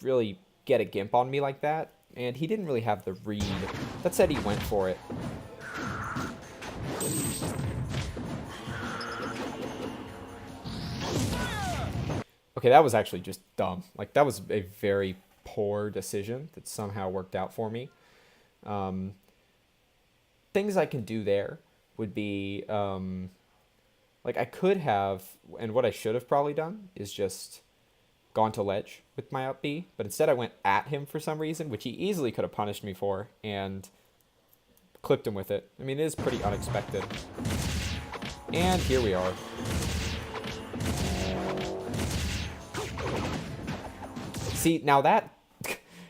really get a gimp on me like that, and he didn't really have the read. That said, he went for it. Okay, that was actually just dumb. Like, that was a very poor decision that somehow worked out for me. Things I can do there would be, like, I could have, and what I should have probably done is just gone to ledge with my up B, but instead I went at him for some reason, which he easily could have punished me for, and clipped him with it. I mean, it is pretty unexpected. And here we are. See, now that,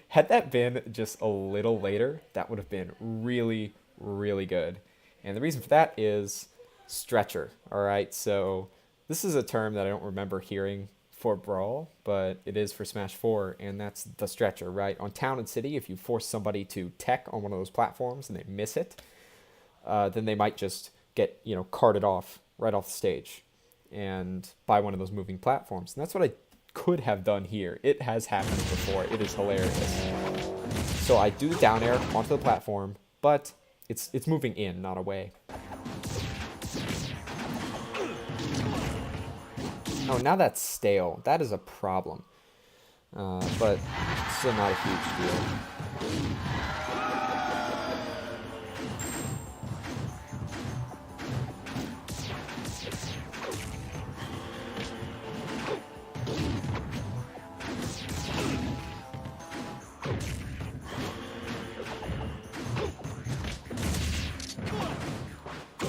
had that been just a little later, that would have been really, really good. And the reason for that is stretcher, alright? So this is a term that I don't remember hearing for Brawl, but it is for Smash 4, and that's the stretcher, right? On Town and City, if you force somebody to tech on one of those platforms and they miss it, then they might just get, carted off right off the stage and by one of those moving platforms. And that's what I could have done here. It has happened before. It is hilarious. So I do the down air onto the platform, but it's moving in, not away. Oh, now that's stale. That is a problem. But still not a huge deal.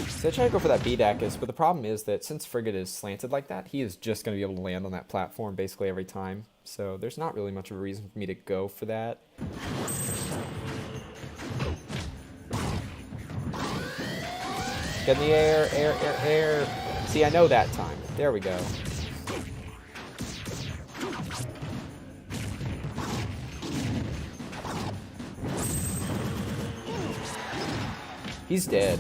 So I try to go for that B-Dacus, but the problem is that since Frigate is slanted like that, he is just going to be able to land on that platform basically every time. So there's not really much of a reason for me to go for that. Get in the air, air. See, I know that time. There we go. He's dead.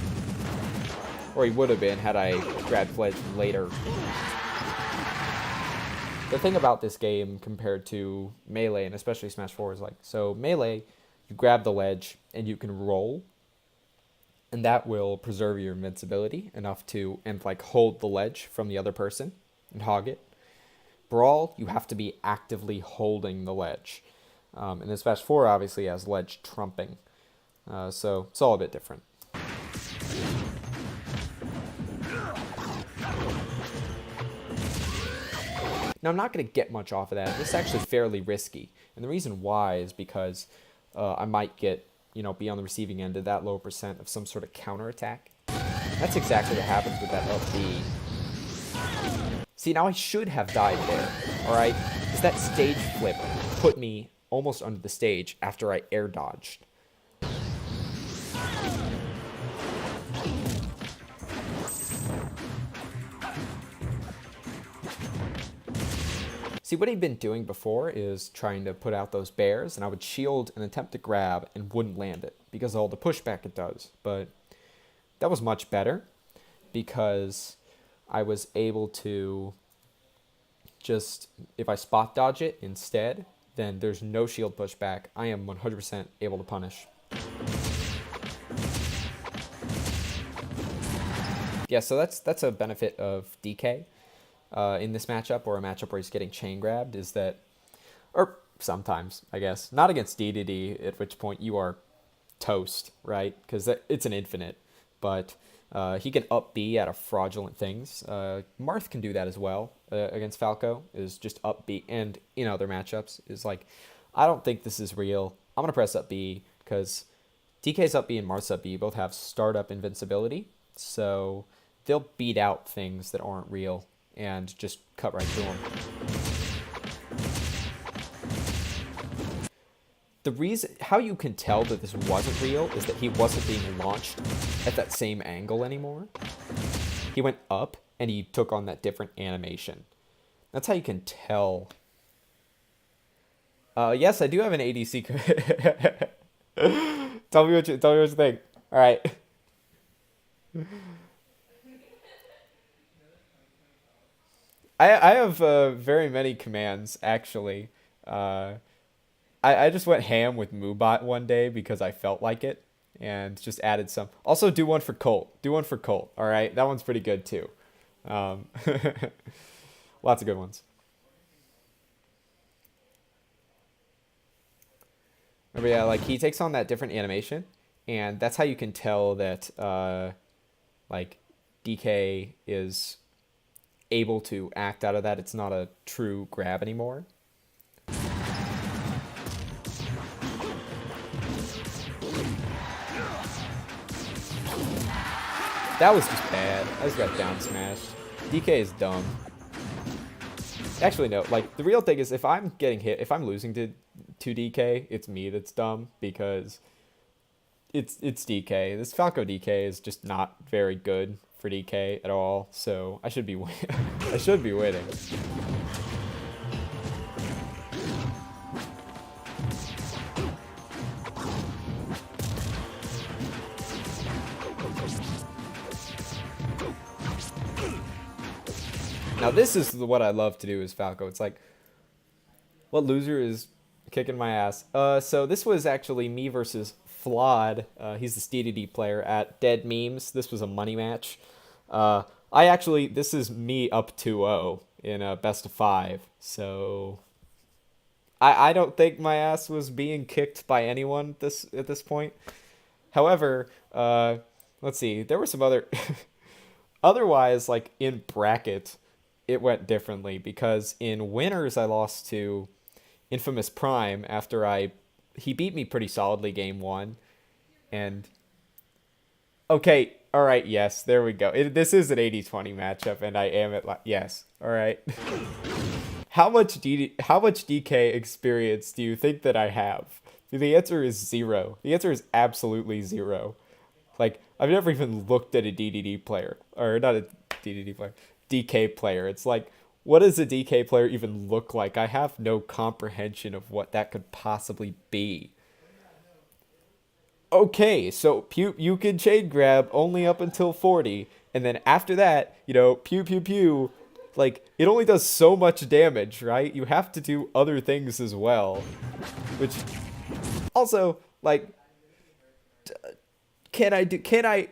Or he would have been had I grabbed Fledge later. The thing about this game compared to Melee, and especially Smash 4, is like, so Melee, you grab the ledge and you can roll, and that will preserve your invincibility enough to, and like hold the ledge from the other person and hog it. Brawl, you have to be actively holding the ledge. And then Smash 4 obviously has ledge trumping. So it's all a bit different. Now, I'm not going to get much off of that. This is actually fairly risky. And the reason why is because I might get, be on the receiving end of that low percent of some sort of counterattack. That's exactly what happens with that up B. See, now I should have died there, alright? Because that stage flip put me almost under the stage after I air dodged. See, what he'd been doing before is trying to put out those bears, and I would shield and attempt to grab and wouldn't land it because of all the pushback it does. But that was much better because I was able to just, if I spot dodge it instead, then there's no shield pushback. I am 100% able to punish. Yeah, so that's a benefit of DK. In this matchup, or a matchup where he's getting chain grabbed, is that, or sometimes, I guess, not against DDD, at which point you are toast, right? Because it's an infinite, but he can up B out of fraudulent things. Marth can do that as well against Falco, is just up B, and in other matchups, is like, I don't think this is real. I'm going to press up B, because DK's up B and Marth's up B both have startup invincibility, so they'll beat out things that aren't real and just cut right through him. The reason, how you can tell that this wasn't real is that he wasn't being launched at that same angle anymore. He went up and he took on that different animation. That's how you can tell. Yes, I do have an ADC. Tell me what you think. All right. I have very many commands, actually. I just went ham with Moobot one day because I felt like it, and just added some. Also, do one for Colt. All right? That one's pretty good, too. Lots of good ones. But yeah, like, he takes on that different animation, and that's how you can tell that, like, DK is able to act out of that. It's not a true grab anymore. That was just bad. I just got down smashed. DK is dumb. Actually, no. Like, the real thing is, if I'm getting hit, if I'm losing to DK, it's me that's dumb, because it's DK. This Falco DK is just not very good for DK at all, so I should be I should be winning. Now this is what I love to do as Falco. It's like, What loser is kicking my ass? So this was actually me versus Flawed. He's the DDD player at Dead Memes. This was a money match. This is me up 2-0 in a best of five. So I don't think my ass was being kicked by anyone at this point. However, let's see. There were some other. Otherwise, like in bracket, it went differently because in winners I lost to Infamous Prime after I he beat me pretty solidly game one, and okay, all right, yes, there we go. This is an 80-20 matchup, and I am yes, all right. How much DK experience do you think that I have? The answer is zero. The answer is absolutely zero. Like, I've never even looked at a DDD player, or not a DDD player, DK player. It's like, what does a DK player even look like? I have no comprehension of what that could possibly be. Okay, so you can chain grab only up until 40, and then after that, pew pew pew, like, it only does so much damage, right? You have to do other things as well, which also, like, can I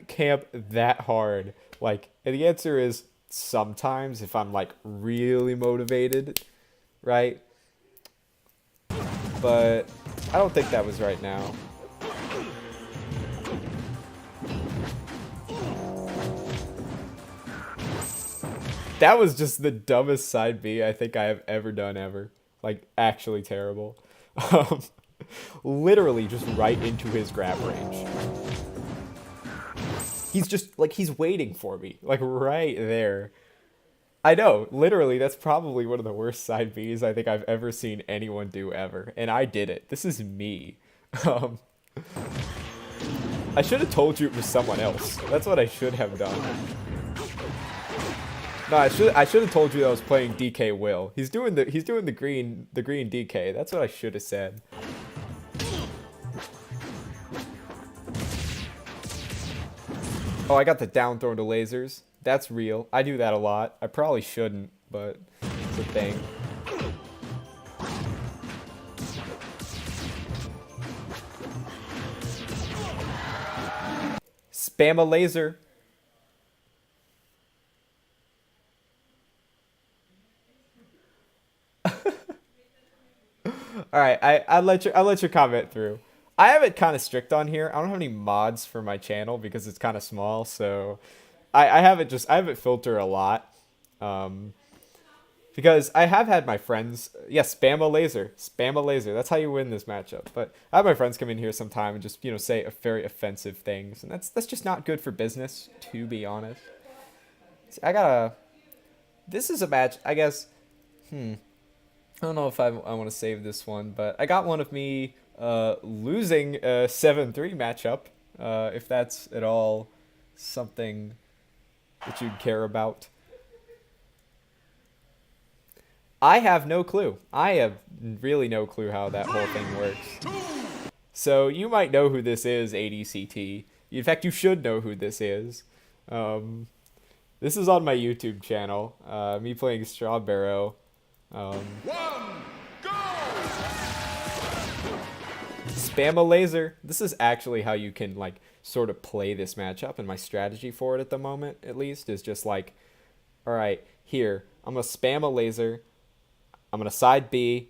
camp that hard? Like, and the answer is sometimes if I'm like really motivated, right? But I don't think that was right now. That was just the dumbest side B I think I have ever done ever. Like, actually terrible. Um, Literally just right into his grab range. He's just, like, he's waiting for me. Like, right there. I know, literally, that's probably one of the worst side Bs I think I've ever seen anyone do ever. And I did it. This is me. Um, I should have told you it was someone else. That's what I should have done. No, I should have told you that I was playing DK Will. He's doing the green DK. That's what I should have said. Oh, I got the down throw to lasers. That's real. I do that a lot. I probably shouldn't, but it's a thing. Spam a laser. All right, I'll let your comment through. I have it kind of strict on here. I don't have any mods for my channel because it's kind of small, so I have it filter a lot. Because I have had my friends, yes, spam a laser, spam a laser. That's how you win this matchup. But I have my friends come in here sometime and just say very offensive things, and that's just not good for business, to be honest. See, this is a match, I guess. I don't know if I want to save this one, but I got one of me losing a 7-3 matchup, if that's at all something that you'd care about. I have no clue. I have really no clue how that whole thing works. So you might know who this is, ADCT. In fact, you should know who this is. This is on my YouTube channel, me playing Strawberry. Spam a laser. This is actually how you can, like, sort of play this matchup, and my strategy for it at the moment, at least, is just like, all right, here, I'm going to spam a laser. I'm going to side B.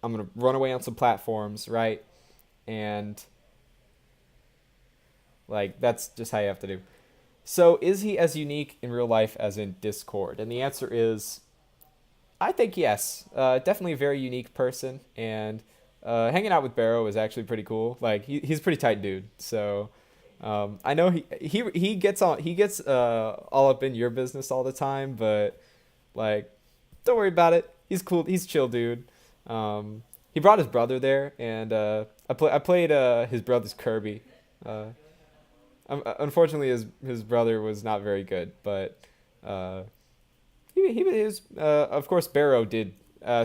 I'm going to run away on some platforms, right? And, like, that's just how you have to do. So, is he as unique in real life as in Discord? And the answer is, I think yes. Definitely a very unique person, and hanging out with Barrow is actually pretty cool. Like, he's a pretty tight dude. So I know he gets all up in your business all the time, but, like, don't worry about it. He's cool. He's a chill dude. He brought his brother there, and I played his brother's Kirby. Unfortunately, his brother was not very good, but he was, of course, Barrow did.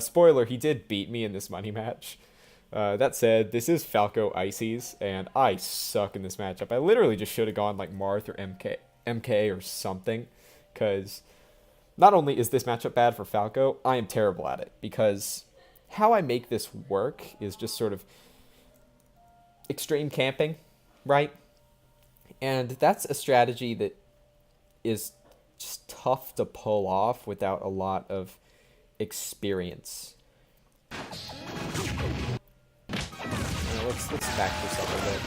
Spoiler, he did beat me in this money match. That said, this is Falco Ices, and I suck in this matchup. I literally just should have gone like Marth or MK or something, because not only is this matchup bad for Falco, I am terrible at it, because how I make this work is just sort of extreme camping, right? And that's a strategy that is just tough to pull off without a lot of experience. Let's back this up a bit.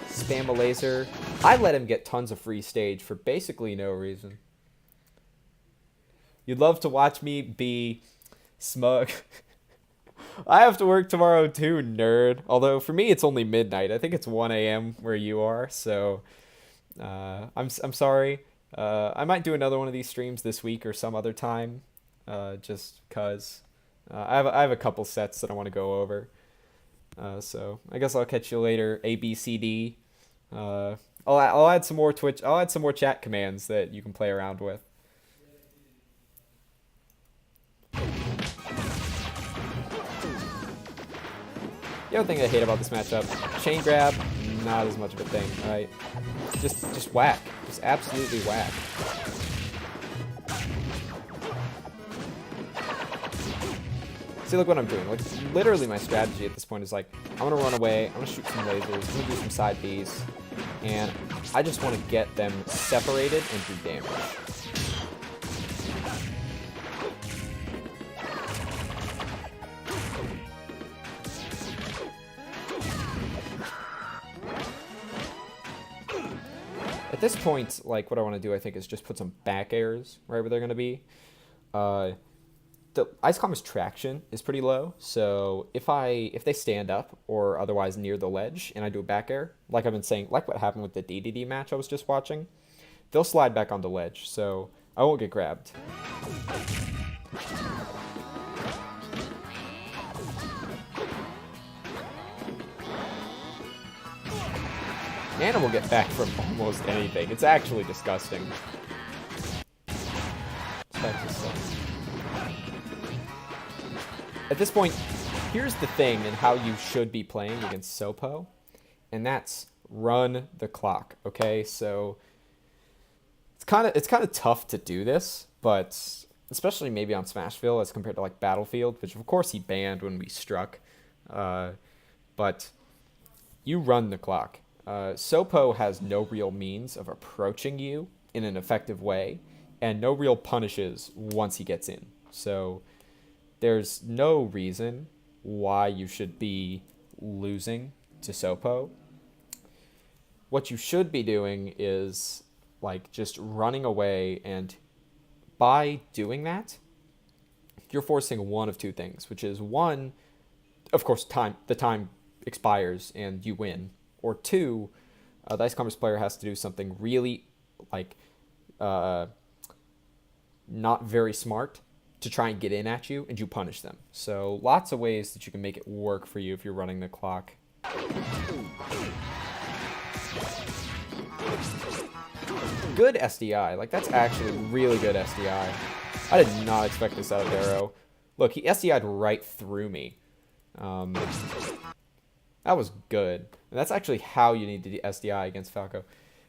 Spam a laser. I let him get tons of free stage for basically no reason. You'd love to watch me be smug. I have to work tomorrow too, nerd. Although for me it's only midnight. I think it's 1 a.m. where you are, so I'm sorry. I might do another one of these streams this week or some other time, just cause I have a couple sets that I want to go over. So I guess I'll catch you later. A B C D. I'll add some more Twitch. I'll add some more chat commands that you can play around with. The other thing I hate about this matchup, chain grab, not as much of a thing, right? Just whack. Just absolutely whack. See, look what I'm doing. Like, literally my strategy at this point is like, I'm going to run away, I'm going to shoot some lasers, I'm going to do some side Bs, and I just want to get them separated and do damage. At this point, like, what I want to do, I think, is just put some back airs wherever they're going to be. The Ice Climber's traction is pretty low, so if they stand up or otherwise near the ledge and I do a back air, like I've been saying, like what happened with the DDD match I was just watching, they'll slide back on the ledge, so I won't get grabbed. Nana will get back from almost anything. It's actually disgusting. At this point, here's the thing and how you should be playing against Sopo, and that's run the clock, okay? So it's kind of tough to do this, but especially maybe on Smashville as compared to like Battlefield, which of course he banned when we struck, but you run the clock. Sopo has no real means of approaching you in an effective way, and no real punishes once he gets in. So there's no reason why you should be losing to Sopo. What you should be doing is like just running away, and by doing that, you're forcing one of two things, which is one, of course, the time expires and you win, or two, the Ice Climbers player has to do something really like not very smart to try and get in at you, and you punish them. So lots of ways that you can make it work for you if you're running the clock. Good SDI. Like, that's actually really good SDI. I did not expect this out of Barrow. Look, he SDI'd right through me. That was good. And that's actually how you need to SDI against Falco.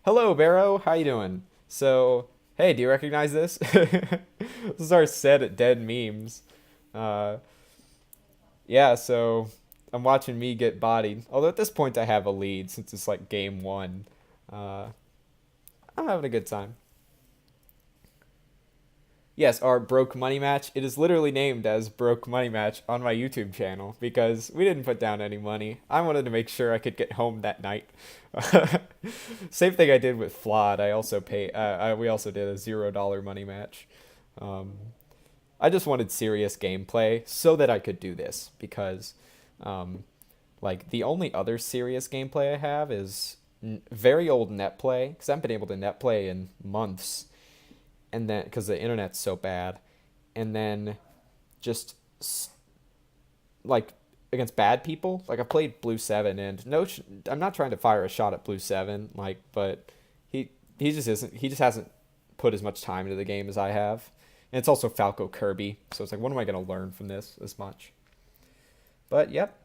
Hello, Barrow. How you doing? So, hey, do you recognize this? This is our set at Dead Memes. Yeah, so I'm watching me get bodied. Although at this point I have a lead since it's like game 1. I'm having a good time. Yes, our Broke Money match. It is literally named as Broke Money Match on my YouTube channel because we didn't put down any money. I wanted to make sure I could get home that night. Same thing I did with Flawed. I also we also did a $0 money match. I just wanted serious gameplay so that I could do this because, like, the only other serious gameplay I have is very old net play because I haven't been able to net play in months. And then, because the internet's so bad, and then just, like, against bad people, like, I played Blue 7, and I'm not trying to fire a shot at Blue 7, like, but he just hasn't put as much time into the game as I have, and it's also Falco Kirby, so it's like, what am I going to learn from this as much? But, yep.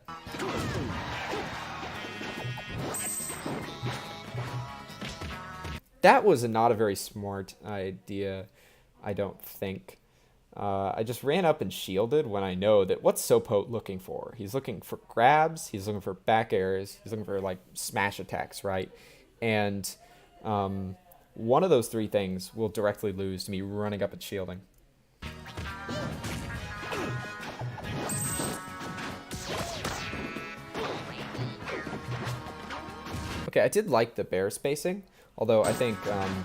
That was not a very smart idea, I don't think. I just ran up and shielded when I know that what's Sopo looking for? He's looking for grabs, he's looking for back airs, he's looking for like smash attacks, right? And one of those three things will directly lose to me running up and shielding. Okay, I did like the bear spacing, although I think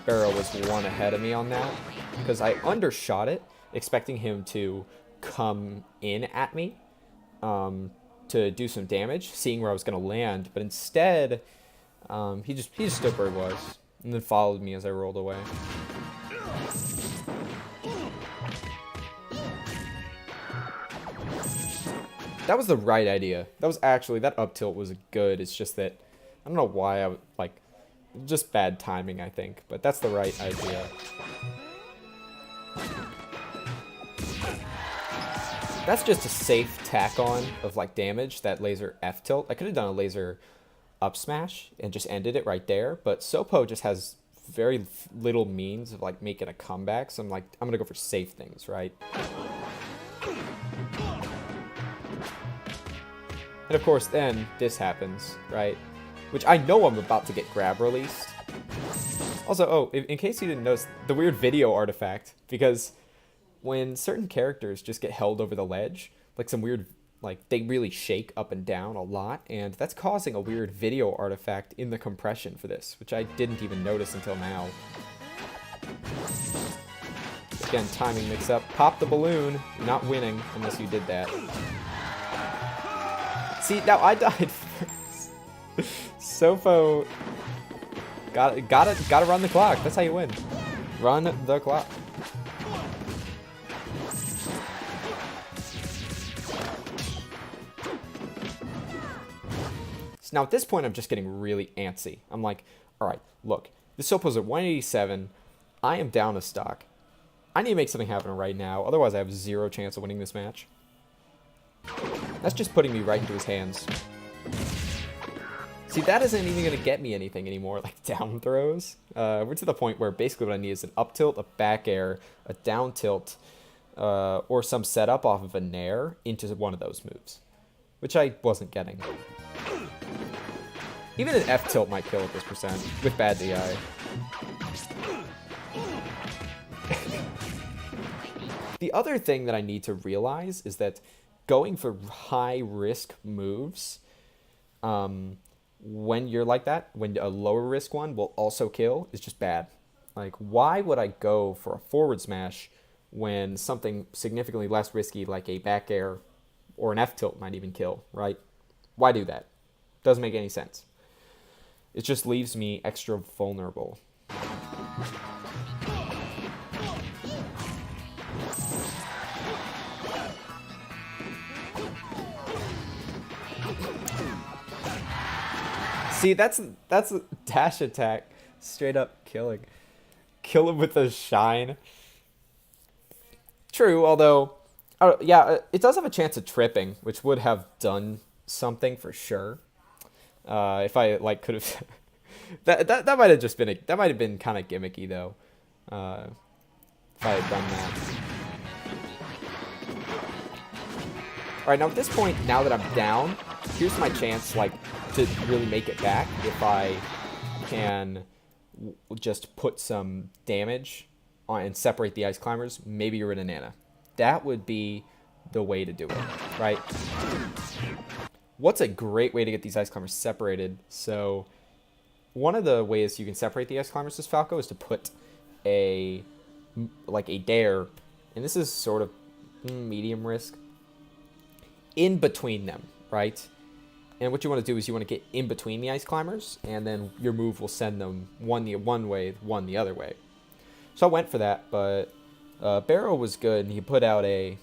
Barrow was one ahead of me on that, because I undershot it, expecting him to come in at me to do some damage, seeing where I was going to land, but instead, he just stood where he was, and then followed me as I rolled away. That was the right idea. That was actually, that up tilt was good, it's just that, I don't know why I would, like, just bad timing, I think, but that's the right idea. That's just a safe tack on of like damage, that laser F tilt. I could have done a laser up smash and just ended it right there, but Sopo just has very little means of like making a comeback, so I'm like, I'm gonna go for safe things, right? And of course then this happens, right? Which I know I'm about to get grab released. Also, oh, in case you didn't notice, the weird video artifact, because when certain characters just get held over the ledge, like some weird, like they really shake up and down a lot, and that's causing a weird video artifact in the compression for this, which I didn't even notice until now. Again, timing mix up. Pop the balloon, not winning unless you did that. See, now I died first. Sofo gotta run the clock. That's how you win. Run the clock. So now at this point, I'm just getting really antsy. I'm like, all right, look, the Sopo's at 187. I am down a stock. I need to make something happen right now. Otherwise, I have zero chance of winning this match. That's just putting me right into his hands. See, that isn't even going to get me anything anymore, like down throws. We're to the point where basically what I need is an up tilt, a back air, a down tilt, or some setup off of a nair into one of those moves, which I wasn't getting. Even an F tilt might kill at this percent with bad DI. The other thing that I need to realize is that going for high risk moves, when you're like that, when a lower risk one will also kill, is just bad. Like, why would I go for a forward smash when something significantly less risky like a back air or an F tilt might even kill, right? Why do that? Doesn't make any sense. It just leaves me extra vulnerable. See, that's a dash attack, straight up killing. Kill him with a shine. True, although, yeah, it does have a chance of tripping, which would have done something for sure. If I like could have, that might have just been that might have been kind of gimmicky though. If I had done that. All right, now at this point, now that I'm down, here's my chance, like, to really make it back if I can just put some damage on and separate the ice climbers. Maybe you're in a Nana. That would be the way to do it, right? What's a great way to get these ice climbers separated? So one of the ways you can separate the ice climbers as Falco is to put a dare, and this is sort of medium risk, in between them, right? And what you want to do is you want to get in between the ice climbers, and then your move will send them one way, one the other way. So I went for that, but Barrow was good, and he put out an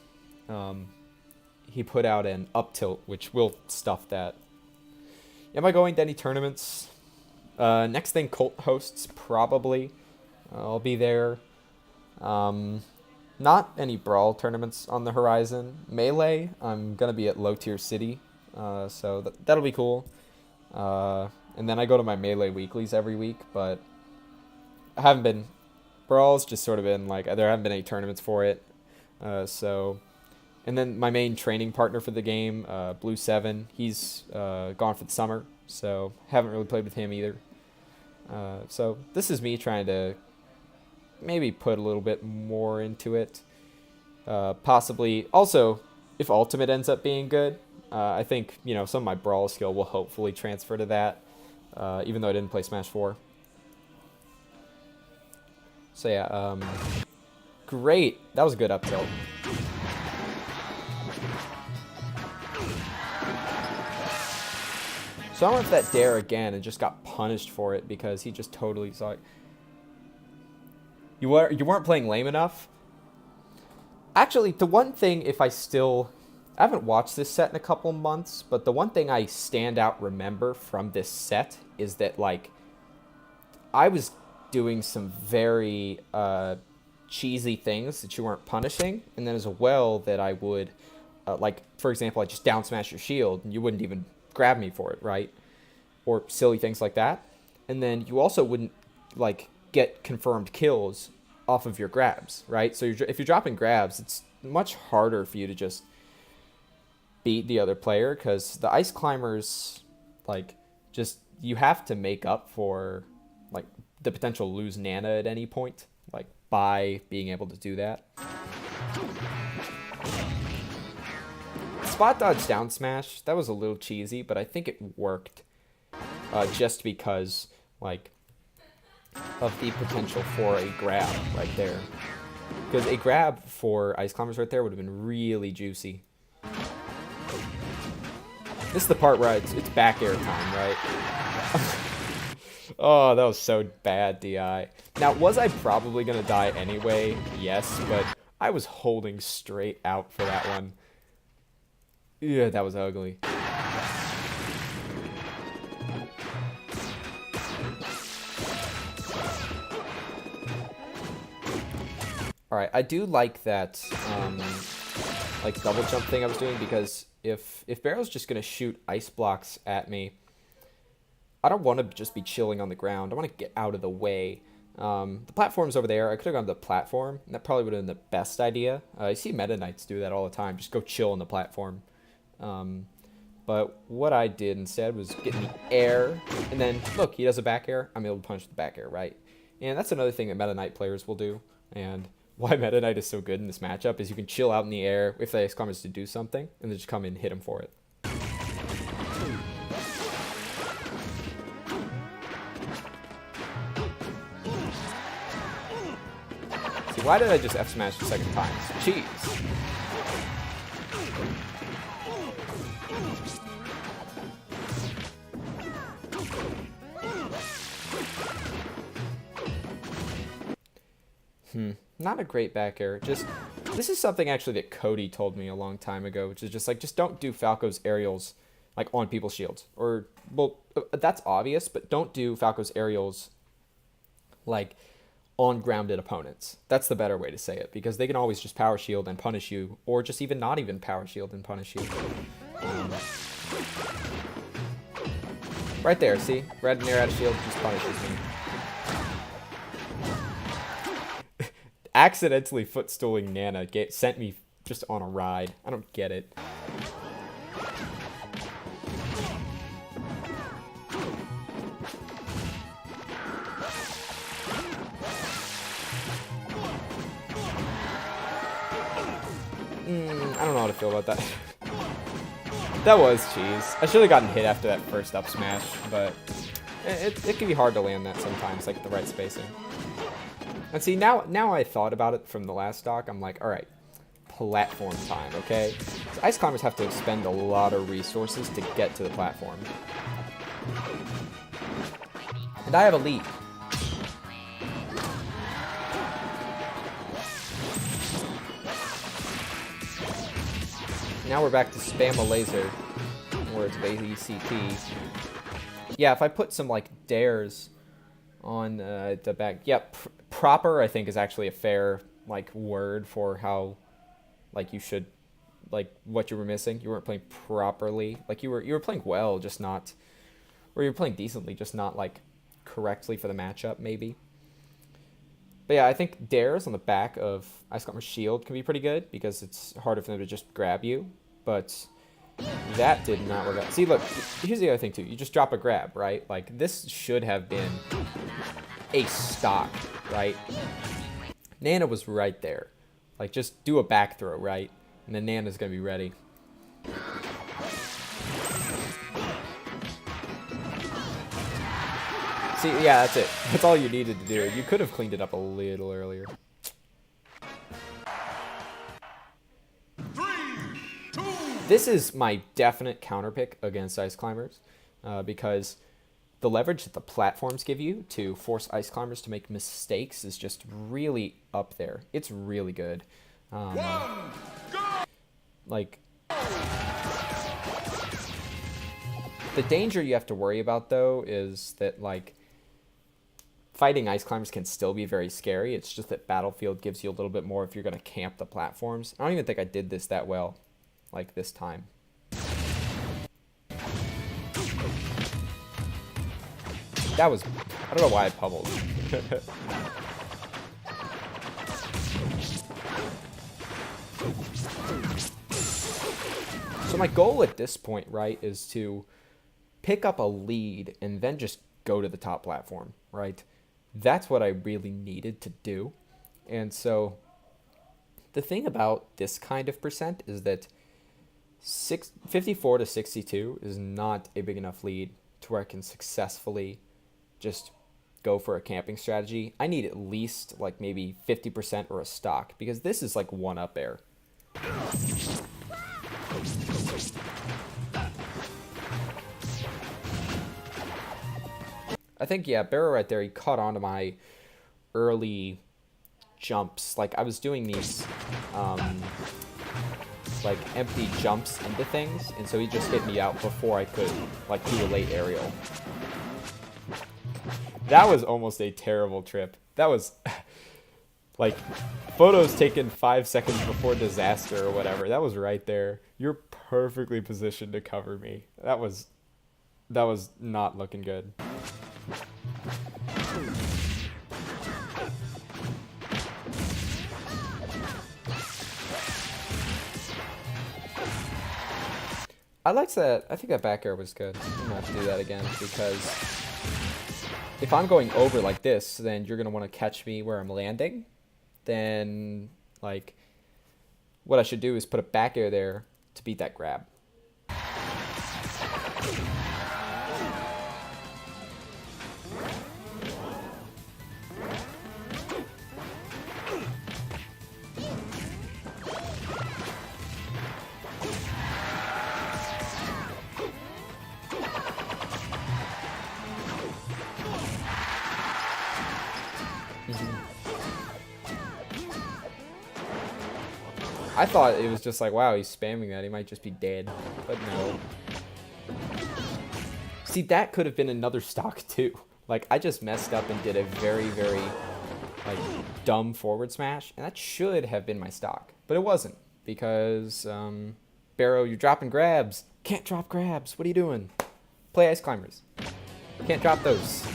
up tilt, which will stuff that. Am I going to any tournaments? Next thing, Cult hosts, probably. I'll be there. Not any Brawl tournaments on the horizon. Melee, I'm going to be at Low Tier City, so that'll be cool. And then I go to my Melee weeklies every week, but I haven't been... Brawl's just sort of been like, there haven't been any tournaments for it. So, and then my main training partner for the game, Blue Seven, he's gone for the summer, so haven't really played with him either. So this is me trying to maybe put a little bit more into it. Possibly also, if Ultimate ends up being good, I think some of my Brawl skill will hopefully transfer to that, even though I didn't play Smash 4. So yeah, great. That was a good up tilt. So I went for that dare again and just got punished for it because he just totally saw it. You weren't playing lame enough? Actually, the one thing, I haven't watched this set in a couple months, but the one thing I stand out remember from this set is that, like, I was doing some very cheesy things that you weren't punishing, and then as well that I would, like, for example, I just down smash your shield, and you wouldn't even grab me for it, right? Or silly things like that. And then you also wouldn't, like, get confirmed kills off of your grabs, right? So if you're dropping grabs, it's much harder for you to just beat the other player because the ice climbers, like, just you have to make up for, like, the potential to lose Nana at any point, like, by being able to do that. Spot dodge down smash, that was a little cheesy, but I think it worked just because, like, of the potential for a grab right there. Because a grab for ice climbers right there would have been really juicy. This is the part where it's back air time, right? Oh, that was so bad, DI. Now, was I probably going to die anyway? Yes, but I was holding straight out for that one. Yeah, that was ugly. Alright, I do like that like double jump thing I was doing because if Barrel's just going to shoot ice blocks at me, I don't want to just be chilling on the ground. I want to get out of the way. The platform's over there. I could have gone to the platform, and that probably would have been the best idea. I see Meta Knights do that all the time. Just go chill on the platform. But what I did instead was get in the air, and then, look, he does a back air. I'm able to punch the back air, right? And that's another thing that Meta Knight players will do. And why Meta Knight is so good in this matchup is you can chill out in the air if the ice climbers to do something, and then just come in and hit him for it. See, why did I just F smash the second time? Cheese. Not a great back air. This is something actually that Cody told me a long time ago, which is just like, just don't do Falco's aerials like on people's shields. Or, well, that's obvious, but don't do Falco's aerials like on grounded opponents. That's the better way to say it, because they can always just power shield and punish you, or just even not even power shield and punish you. Right there, see? Red and air out of shield just punishes me. Accidentally footstooling Nana sent me just on a ride. I don't get it. I don't know how to feel about that. That was cheese. I should have gotten hit after that first up smash, but it can be hard to land that sometimes, like the right spacing. And see, now I thought about it from the last stock, I'm like, alright, platform time, okay? So ice climbers have to expend a lot of resources to get to the platform. And I have a lead. Now we're back to spam a laser, where it's ACT. Yeah, if I put some, like, dares on the back, yep. Yeah, proper, I think, is actually a fair, like, word for how, like, you should, like, what you were missing. You weren't playing properly. Like, you were playing well, just not, or you were playing decently, just not, like, correctly for the matchup, maybe. But yeah, I think dares on the back of Ice Climber's shield can be pretty good because it's harder for them to just grab you. But that did not work out. See, look, here's the other thing too. You just drop a grab, right? Like, this should have been a stock, right? Nana was right there. Like, just do a back throw, right? And then Nana's going to be ready. See, yeah, that's it. That's all you needed to do. You could have cleaned it up a little earlier. 3, 2. This is my definite counter pick against Ice Climbers because the leverage that the platforms give you to force Ice Climbers to make mistakes is just really up there. It's really good. Like, the danger you have to worry about, though, is that, like, fighting Ice Climbers can still be very scary. It's just that Battlefield gives you a little bit more if you're going to camp the platforms. I don't even think I did this that well, like, this time. That was... I don't know why I pummeled. So my goal at this point, right, is to pick up a lead and then just go to the top platform, right? That's what I really needed to do. And so the thing about this kind of percent is that 54 to 62 is not a big enough lead to where I can successfully just go for a camping strategy. I need at least like maybe 50% or a stock because this is like one up air. I think, yeah, Barrow right there, he caught on to my early jumps. Like, I was doing these, like, empty jumps into things, and so he just hit me out before I could, like, do a late aerial. That was almost a terrible trip. That was, like, photos taken 5 seconds before disaster or whatever. That was right there. You're perfectly positioned to cover me. That was not looking good. I liked that. I think that back air was good. I'm gonna have to do that again because if I'm going over like this, then you're gonna want to catch me where I'm landing. Then, like, what I should do is put a back air there to beat that grab. I thought it was just like, wow, he's spamming that. He might just be dead. But no. See, that could have been another stock too. Like, I just messed up and did a very, very, like, dumb forward smash. And that should have been my stock. But it wasn't. Because, Barrow, you're dropping grabs. Can't drop grabs. What are you doing? Play Ice Climbers. Can't drop those.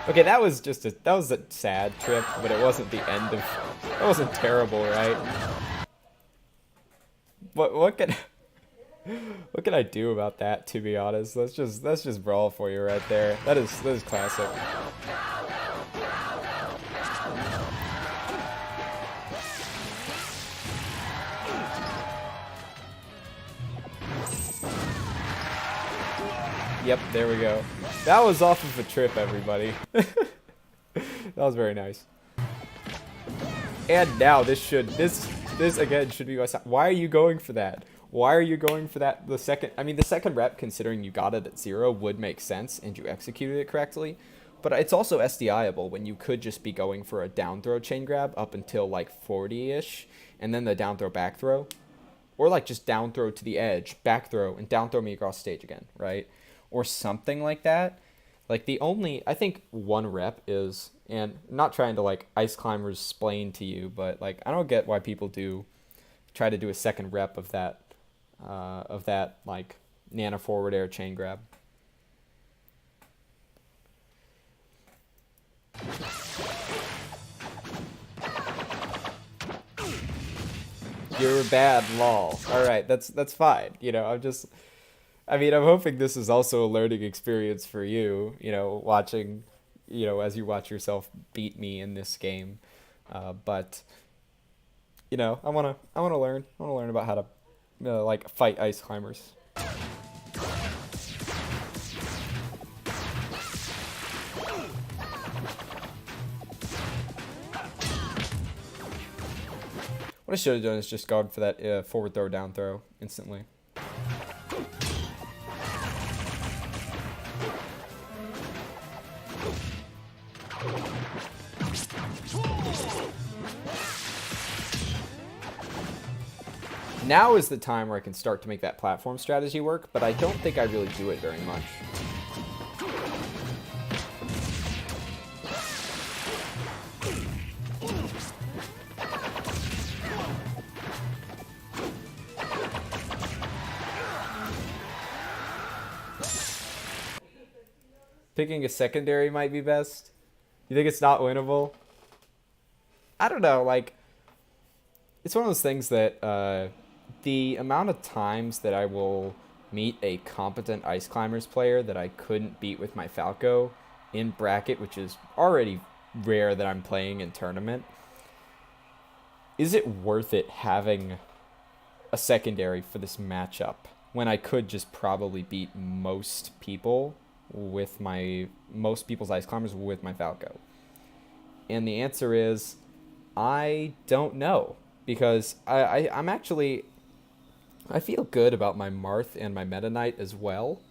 Okay, that was a sad trip, but it wasn't the end of, that wasn't terrible, right? What can I do about that, to be honest? That's just Brawl for you right there. That is classic. Yep, there we go. That was off of a trip, everybody. That was very nice. And now this again should be my side. Why are you going for that? Why are you going for that? The second rep, considering you got it at 0, would make sense and you executed it correctly. But it's also SDIable when you could just be going for a down throw chain grab up until like 40-ish, and then the down throw back throw. Or like just down throw to the edge, back throw, and down throw me across stage again, right? Or something like that. Like, I think one rep is, and not trying to like Ice Climbers splain to you, but like I don't get why people try to do a second rep of that of that like nano forward air chain grab. You're bad, lol. All right, that's fine. You know, I mean, I'm hoping this is also a learning experience for you. You know, watching, you know, as you watch yourself beat me in this game. But you know, I wanna learn. I wanna learn about how to like fight ice climbers. What I should have done is just gone for that forward throw, down throw instantly. Now is the time where I can start to make that platform strategy work, but I don't think I really do it very much. Picking a secondary might be best. You think it's not winnable? I don't know, like, it's one of those things that the amount of times that I will meet a competent Ice Climbers player that I couldn't beat with my Falco in bracket, which is already rare that I'm playing in tournament, is it worth it having a secondary for this matchup when I could just probably beat most people's Ice Climbers with my Falco? And the answer is, I don't know, because I'm actually, I feel good about my Marth and my Meta Knight as well,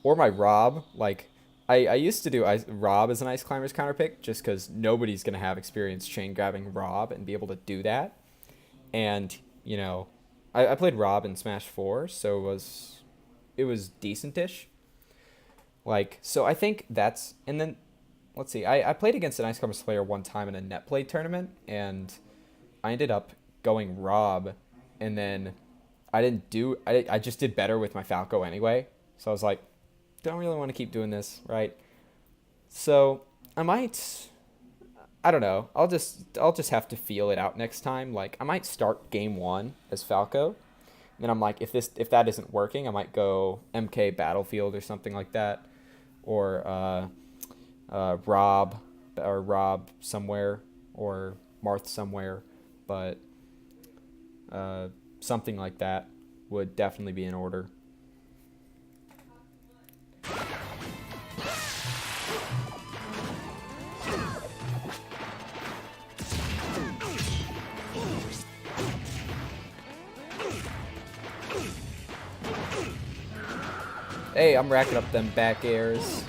or my Rob. Like, I used to do Rob as an Ice Climbers counter pick just because nobody's going to have experience chain grabbing Rob and be able to do that. And, you know, I played Rob in Smash 4, so it was decent-ish. Like, so I think that's, and then, let's see, I played against an Ice Climbers player one time in a net play tournament, and I ended up going Rob, and then I just did better with my Falco anyway. So I was like, don't really want to keep doing this, right? So I don't know. I'll just have to feel it out next time. Like, I might start game 1 as Falco. And then I'm like, if that isn't working, I might go MK Battlefield or something like that, or Rob somewhere, or Marth somewhere, but something like that would definitely be in order. Hey, I'm racking up them back airs.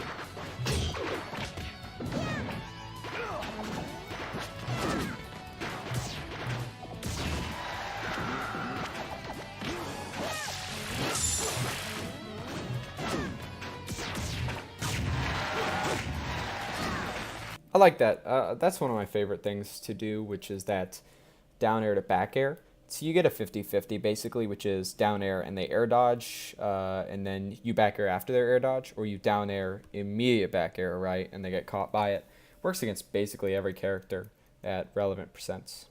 I like that. That's one of my favorite things to do, which is that down air to back air. So you get a 50-50 basically, which is down air and they air dodge, and then you back air after their air dodge, or you down air immediate back air, right, and they get caught by it. Works against basically every character at relevant percents.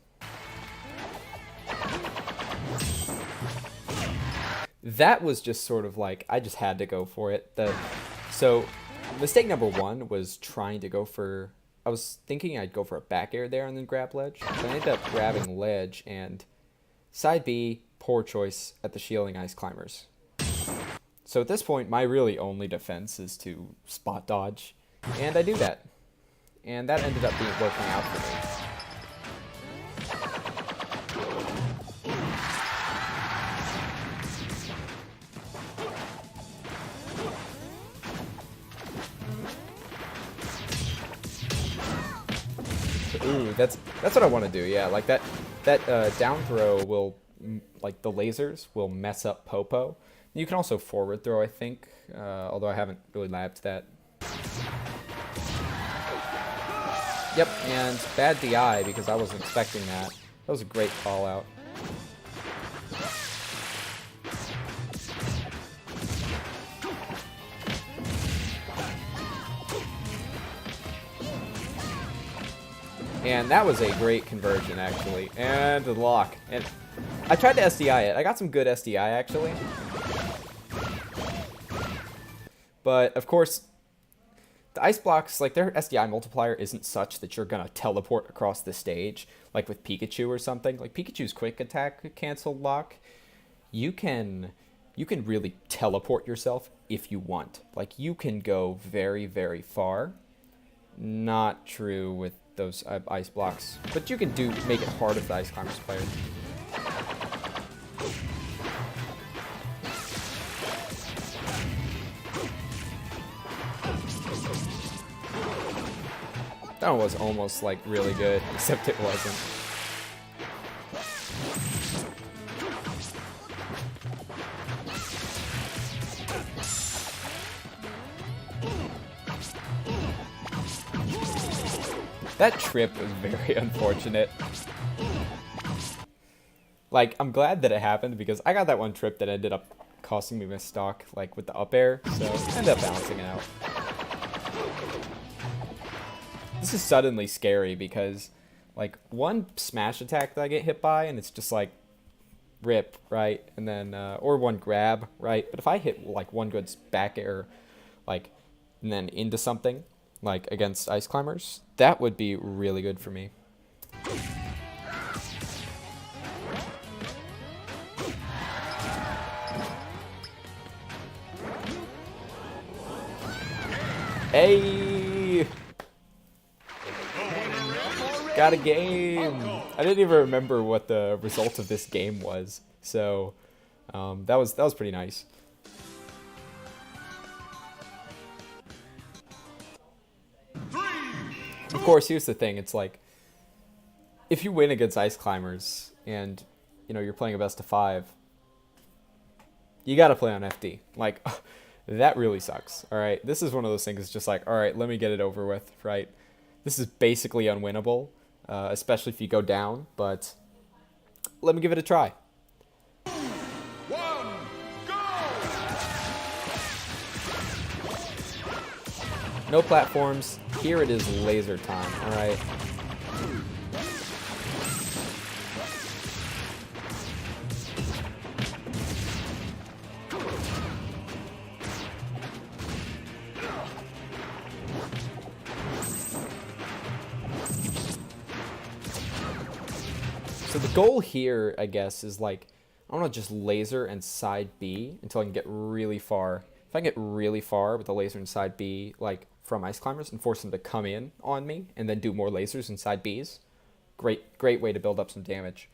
That was just sort of like, I just had to go for it. So mistake number 1 was trying to go for, I was thinking I'd go for a back air there and then grab ledge. But I ended up grabbing ledge, and side B, poor choice at the shielding Ice Climbers. So at this point, my really only defense is to spot dodge, and I do that. And that ended up working out for me. Ooh, that's what I want to do. Yeah, like that down throw will, like the lasers will mess up Popo. You can also forward throw, I think, although I haven't really labbed that. Yep, and bad DI because I wasn't expecting that. That was a great call out. And that was a great conversion, actually. And the lock. And I tried to SDI it. I got some good SDI, actually. But, of course, the ice blocks, like, their SDI multiplier isn't such that you're going to teleport across the stage, like with Pikachu or something. Like, Pikachu's quick attack cancel lock, you can really teleport yourself if you want. Like, you can go very, very far. Not true with those ice blocks, but you can make it hard if the ice climbers player. That one was almost like really good, except it wasn't. That trip was very unfortunate. Like, I'm glad that it happened because I got that one trip that ended up costing me my stock, like with the up air, so I ended up balancing it out. This is suddenly scary because, like, one smash attack that I get hit by and it's just like, rip, right? And then, or one grab, right? But if I hit, like, one good back air, like, and then into something, like against ice climbers, that would be really good for me. Hey! Got a game! I didn't even remember what the result of this game was, so that was pretty nice. Of course, here's the thing. It's like, if you win against ice climbers and, you know, you're playing a best of 5, you got to play on FD. Like, that really sucks, all right? This is one of those things that's just like, all right, let me get it over with, right? This is basically unwinnable, especially if you go down, but let me give it a try. No platforms. Here it is laser time, alright? So the goal here, I guess, is like, I want to just laser and side B until I can get really far. If I can get really far with the laser and side B, like, from ice climbers and force them to come in on me and then do more lasers inside Bs. Great way to build up some damage.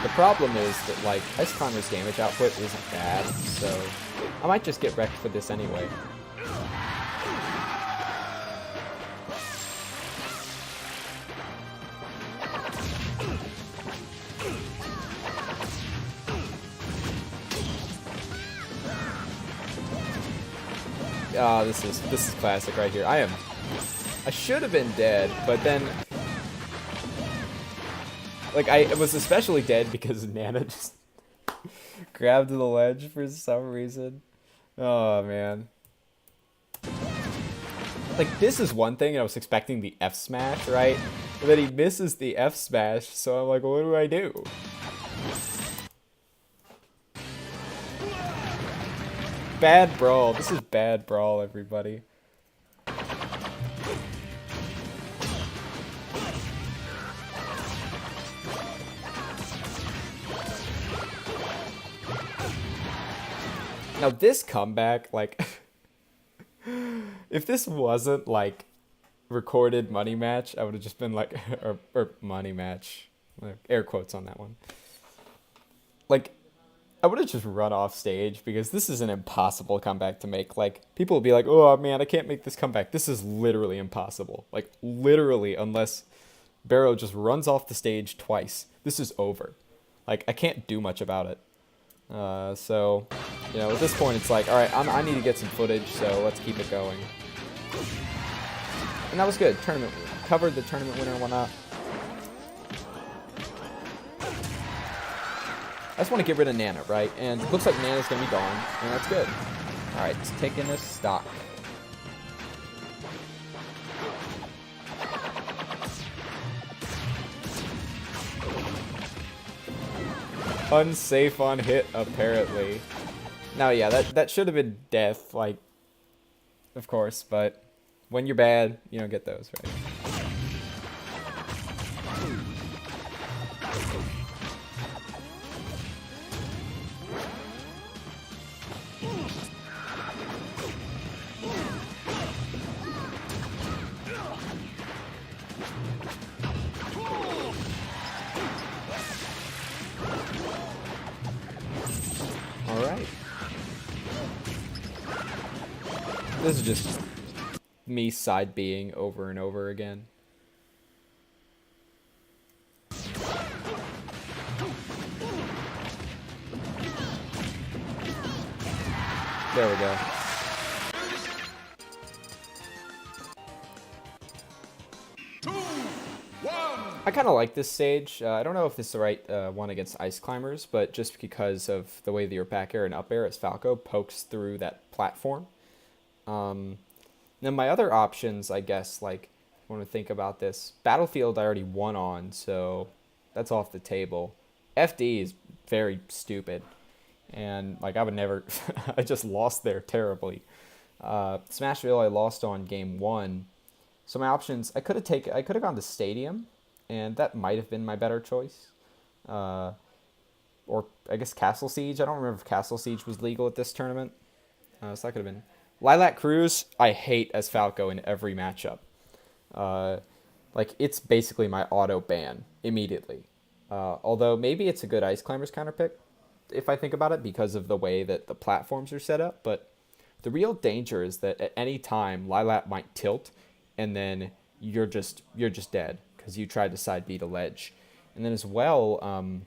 The problem is that, like, ice climbers damage output isn't bad, so I might just get wrecked for this anyway. This is classic right here. I should have been dead, but then, like, I was especially dead because Nana just grabbed the ledge for some reason. Oh man. Like, this is one thing, and I was expecting the F smash, right? And then he misses the F smash, so I'm like, what do I do? Bad Brawl. This is bad Brawl, everybody. Now this comeback, like, if this wasn't like recorded money match, I would have just been like, or money match, like, air quotes on that one. Like, I would have just run off stage because this is an impossible comeback to make. Like, people will be like, oh man, I can't make this comeback. This is literally impossible. Like, literally, unless Barrow just runs off the stage twice, this is over. Like, I can't do much about it. So, you know, at this point, it's like, all right, I need to get some footage, so let's keep it going. And that was good. Tournament covered the tournament winner and whatnot. just want to get rid of Nana, right? And it looks like Nana's going to be gone, and that's good. All right, it's taking a stock. Unsafe on hit, apparently. Now, yeah, that should have been death, like, of course, but when you're bad, you don't get those, right? Alright. This is just me side B'ing over and over again. There we go. I kind of like this stage. I don't know if this is the right one against Ice Climbers, but just because of the way that your back air and up air as Falco pokes through that platform. Then my other options, I guess, like, I want to think about this. Battlefield I already won on, so that's off the table. FD is very stupid. And, like, I would never... I just lost there terribly. Smashville I lost on game 1. So my options, I could have gone to Stadium, and that might have been my better choice. Or I guess Castle Siege. I don't remember if Castle Siege was legal at this tournament. So that could have been... Lilac Cruz, I hate as Falco in every matchup. Like, it's basically my auto ban immediately. Although maybe it's a good Ice Climbers counter pick, if I think about it, because of the way that the platforms are set up. But the real danger is that at any time, Lilac might tilt, and then you're just dead because you tried to side beat a ledge. And then as well,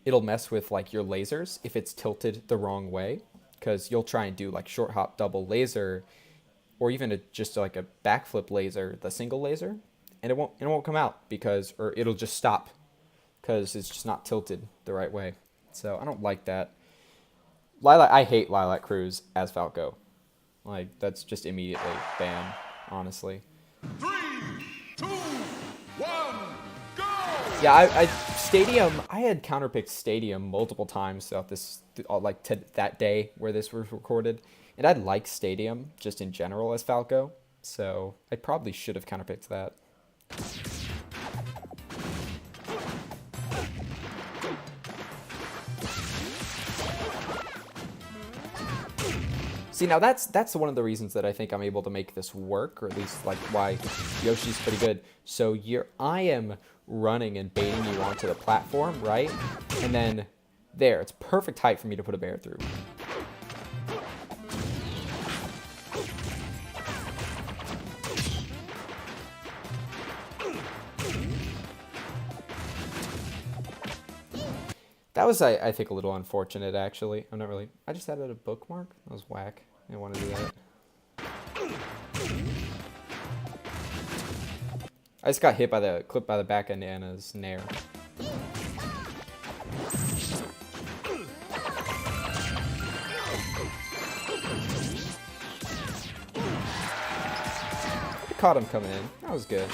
it'll mess with like your lasers if it's tilted the wrong way, because you'll try and do like short hop double laser, or even just like a backflip laser, the single laser, and it won't come out or it'll just stop because it's just not tilted the right way. So I don't like that. I hate Lilac Cruz as Falco. Like, that's just immediately ban, honestly. 3, 2, 1, go! Yeah, Stadium, I had counterpicked Stadium multiple times throughout this, that day where this was recorded. And I like Stadium just in general as Falco. So I probably should have counterpicked that. See, now that's one of the reasons that I think I'm able to make this work, or at least like why Yoshi's pretty good. So I am running and baiting you onto the platform, right? And then there, it's perfect height for me to put a bear through. That was, I think, a little unfortunate, actually. I just added a bookmark? That was whack. I didn't want to do that. I just got hit by the clip by the back end Anna's Nair. I caught him coming in. That was good.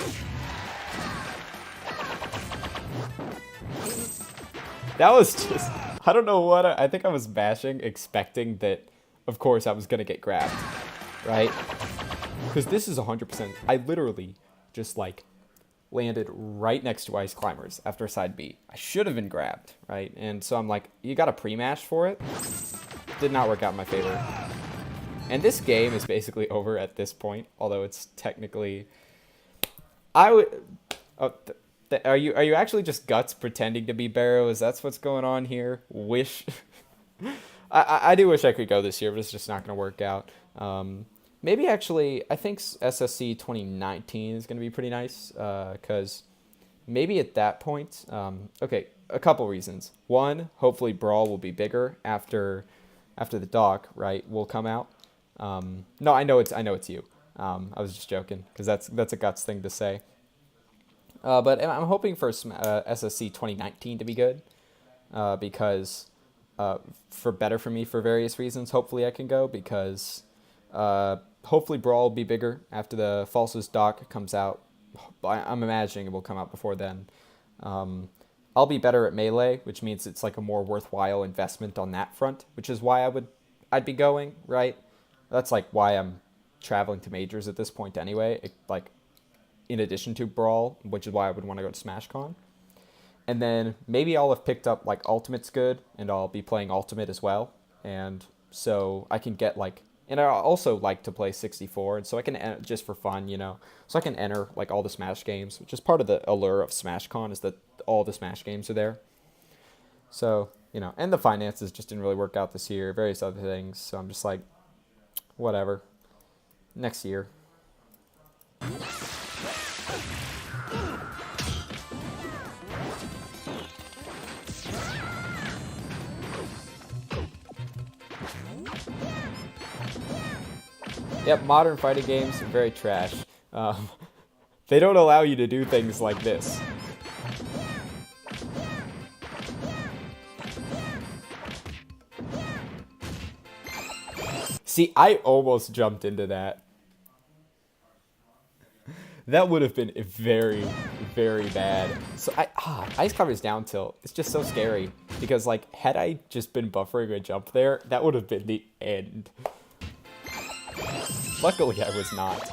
That was just, I don't know what, I think I was bashing, expecting that, of course, I was going to get grabbed, right? Because this is 100%, I literally just, like, landed right next to Ice Climbers after side B. I should have been grabbed, right? And so I'm like, you got a pre-mash for it? Did not work out in my favor. And this game is basically over at this point, although it's technically, are you actually just Guts pretending to be Barrows? That's what's going on here? Wish. I do wish I could go this year, but it's just not going to work out. Maybe actually, I think SSC 2019 is going to be pretty nice, because maybe at that point, okay, a couple reasons. One, hopefully Brawl will be bigger after the doc, right, will come out. No, I know it's you. I was just joking, because that's a Guts thing to say. But I'm hoping for SSC 2019 to be good. because for better for me for various reasons. Hopefully I can go because hopefully Brawl will be bigger after the Falsus doc comes out. I'm imagining it will come out before then. I'll be better at Melee, which means it's like a more worthwhile investment on that front, which is why I'd be going, right? That's like why I'm traveling to majors at this point anyway, like in addition to Brawl, which is why I would want to go to SmashCon. And then maybe I'll have picked up like Ultimate's good, and I'll be playing Ultimate as well. And so I can get like, and I also like to play 64, and so I can just for fun, so I can enter like all the Smash games, which is part of the allure of SmashCon is that all the Smash games are there. So and the finances just didn't really work out this year, various other things. So I'm just like, whatever, next year. Yep, modern fighting games are very trash. They don't allow you to do things like this. See, I almost jumped into that. That would have been very, very bad. So Ice Carver's down tilt. It's just so scary because like had I just been buffering a jump there, that would have been the end. Luckily, I was not.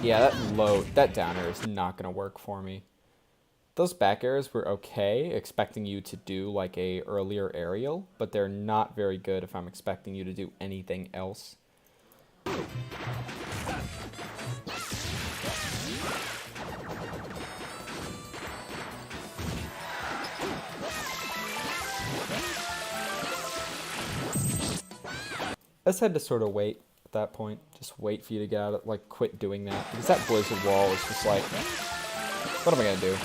Yeah, that downer is not going to work for me. Those back airs were okay, expecting you to do like a earlier aerial, but they're not very good if I'm expecting you to do anything else. I just had to sort of wait at that point. Just wait for you to get out of, like, quit doing that. Because that Blizzard wall is just like, what am I going to do?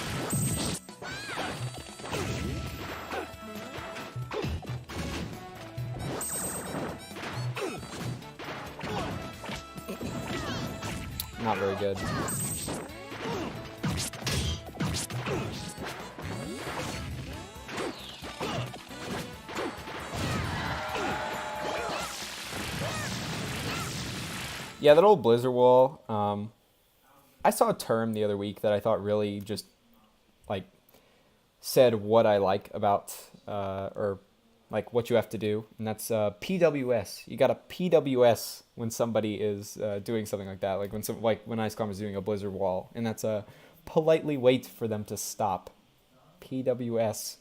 Not very good. Yeah, that old Blizzard wall. I saw a term the other week that I thought really just like said what I like about or like what you have to do, and that's PWS. You got to PWS when somebody is doing something like that, like when Icecom is doing a Blizzard wall, and that's politely wait for them to stop. PWS.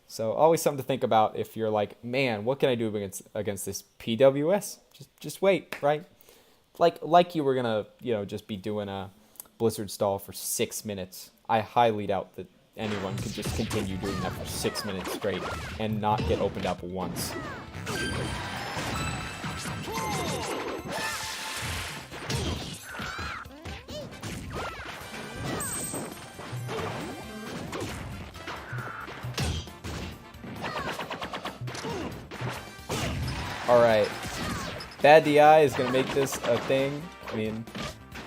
So always something to think about if you're like, man, what can I do against this PWS? Just wait, right? Like you were gonna just be doing a Blizzard stall for 6 minutes. I highly doubt that anyone could just continue doing that for 6 minutes straight and not get opened up once. Alright. Bad DI is going to make this a thing. I mean,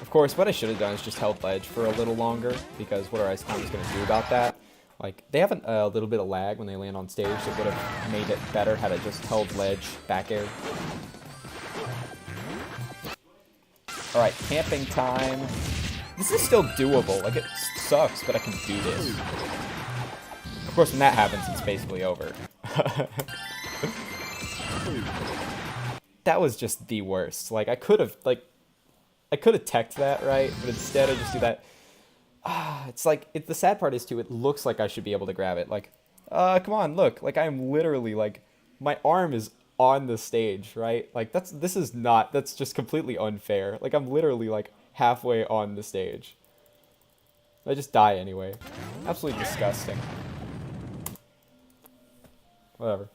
of course, what I should have done is just held ledge for a little longer, because what are Icecom is going to do about that? Like, they have a little bit of lag when they land on stage, so it would have made it better had I just held ledge, back air. Alright, camping time. This is still doable. Like, it sucks, but I can do this. Of course, when that happens, it's basically over. That was just the worst. Like, I could have teched that, right? But instead I just do that. It's like, the sad part is, too, it looks like I should be able to grab it. Like, come on, look. Like, I'm literally, like, my arm is on the stage, right? Like, that's just completely unfair. Like, I'm literally, like, halfway on the stage. I just die anyway. Absolutely disgusting. Whatever.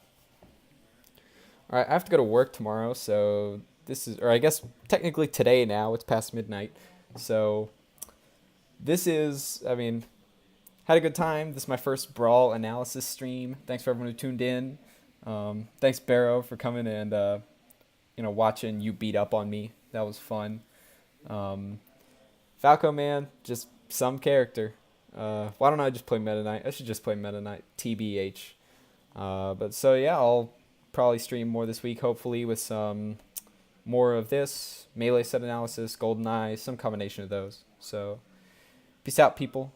Alright, I have to go to work tomorrow, so or I guess technically today now, it's past midnight. So this is, I mean, had a good time. This is my first Brawl analysis stream. Thanks for everyone who tuned in. Thanks Barrow for coming and watching you beat up on me. That was fun. Falco, man, just some character. Why don't I just play Meta Knight? I should just play Meta Knight, TBH. But so yeah, I'll probably stream more this week, hopefully, with some more of this, melee set analysis, GoldenEye, some combination of those. So peace out, people.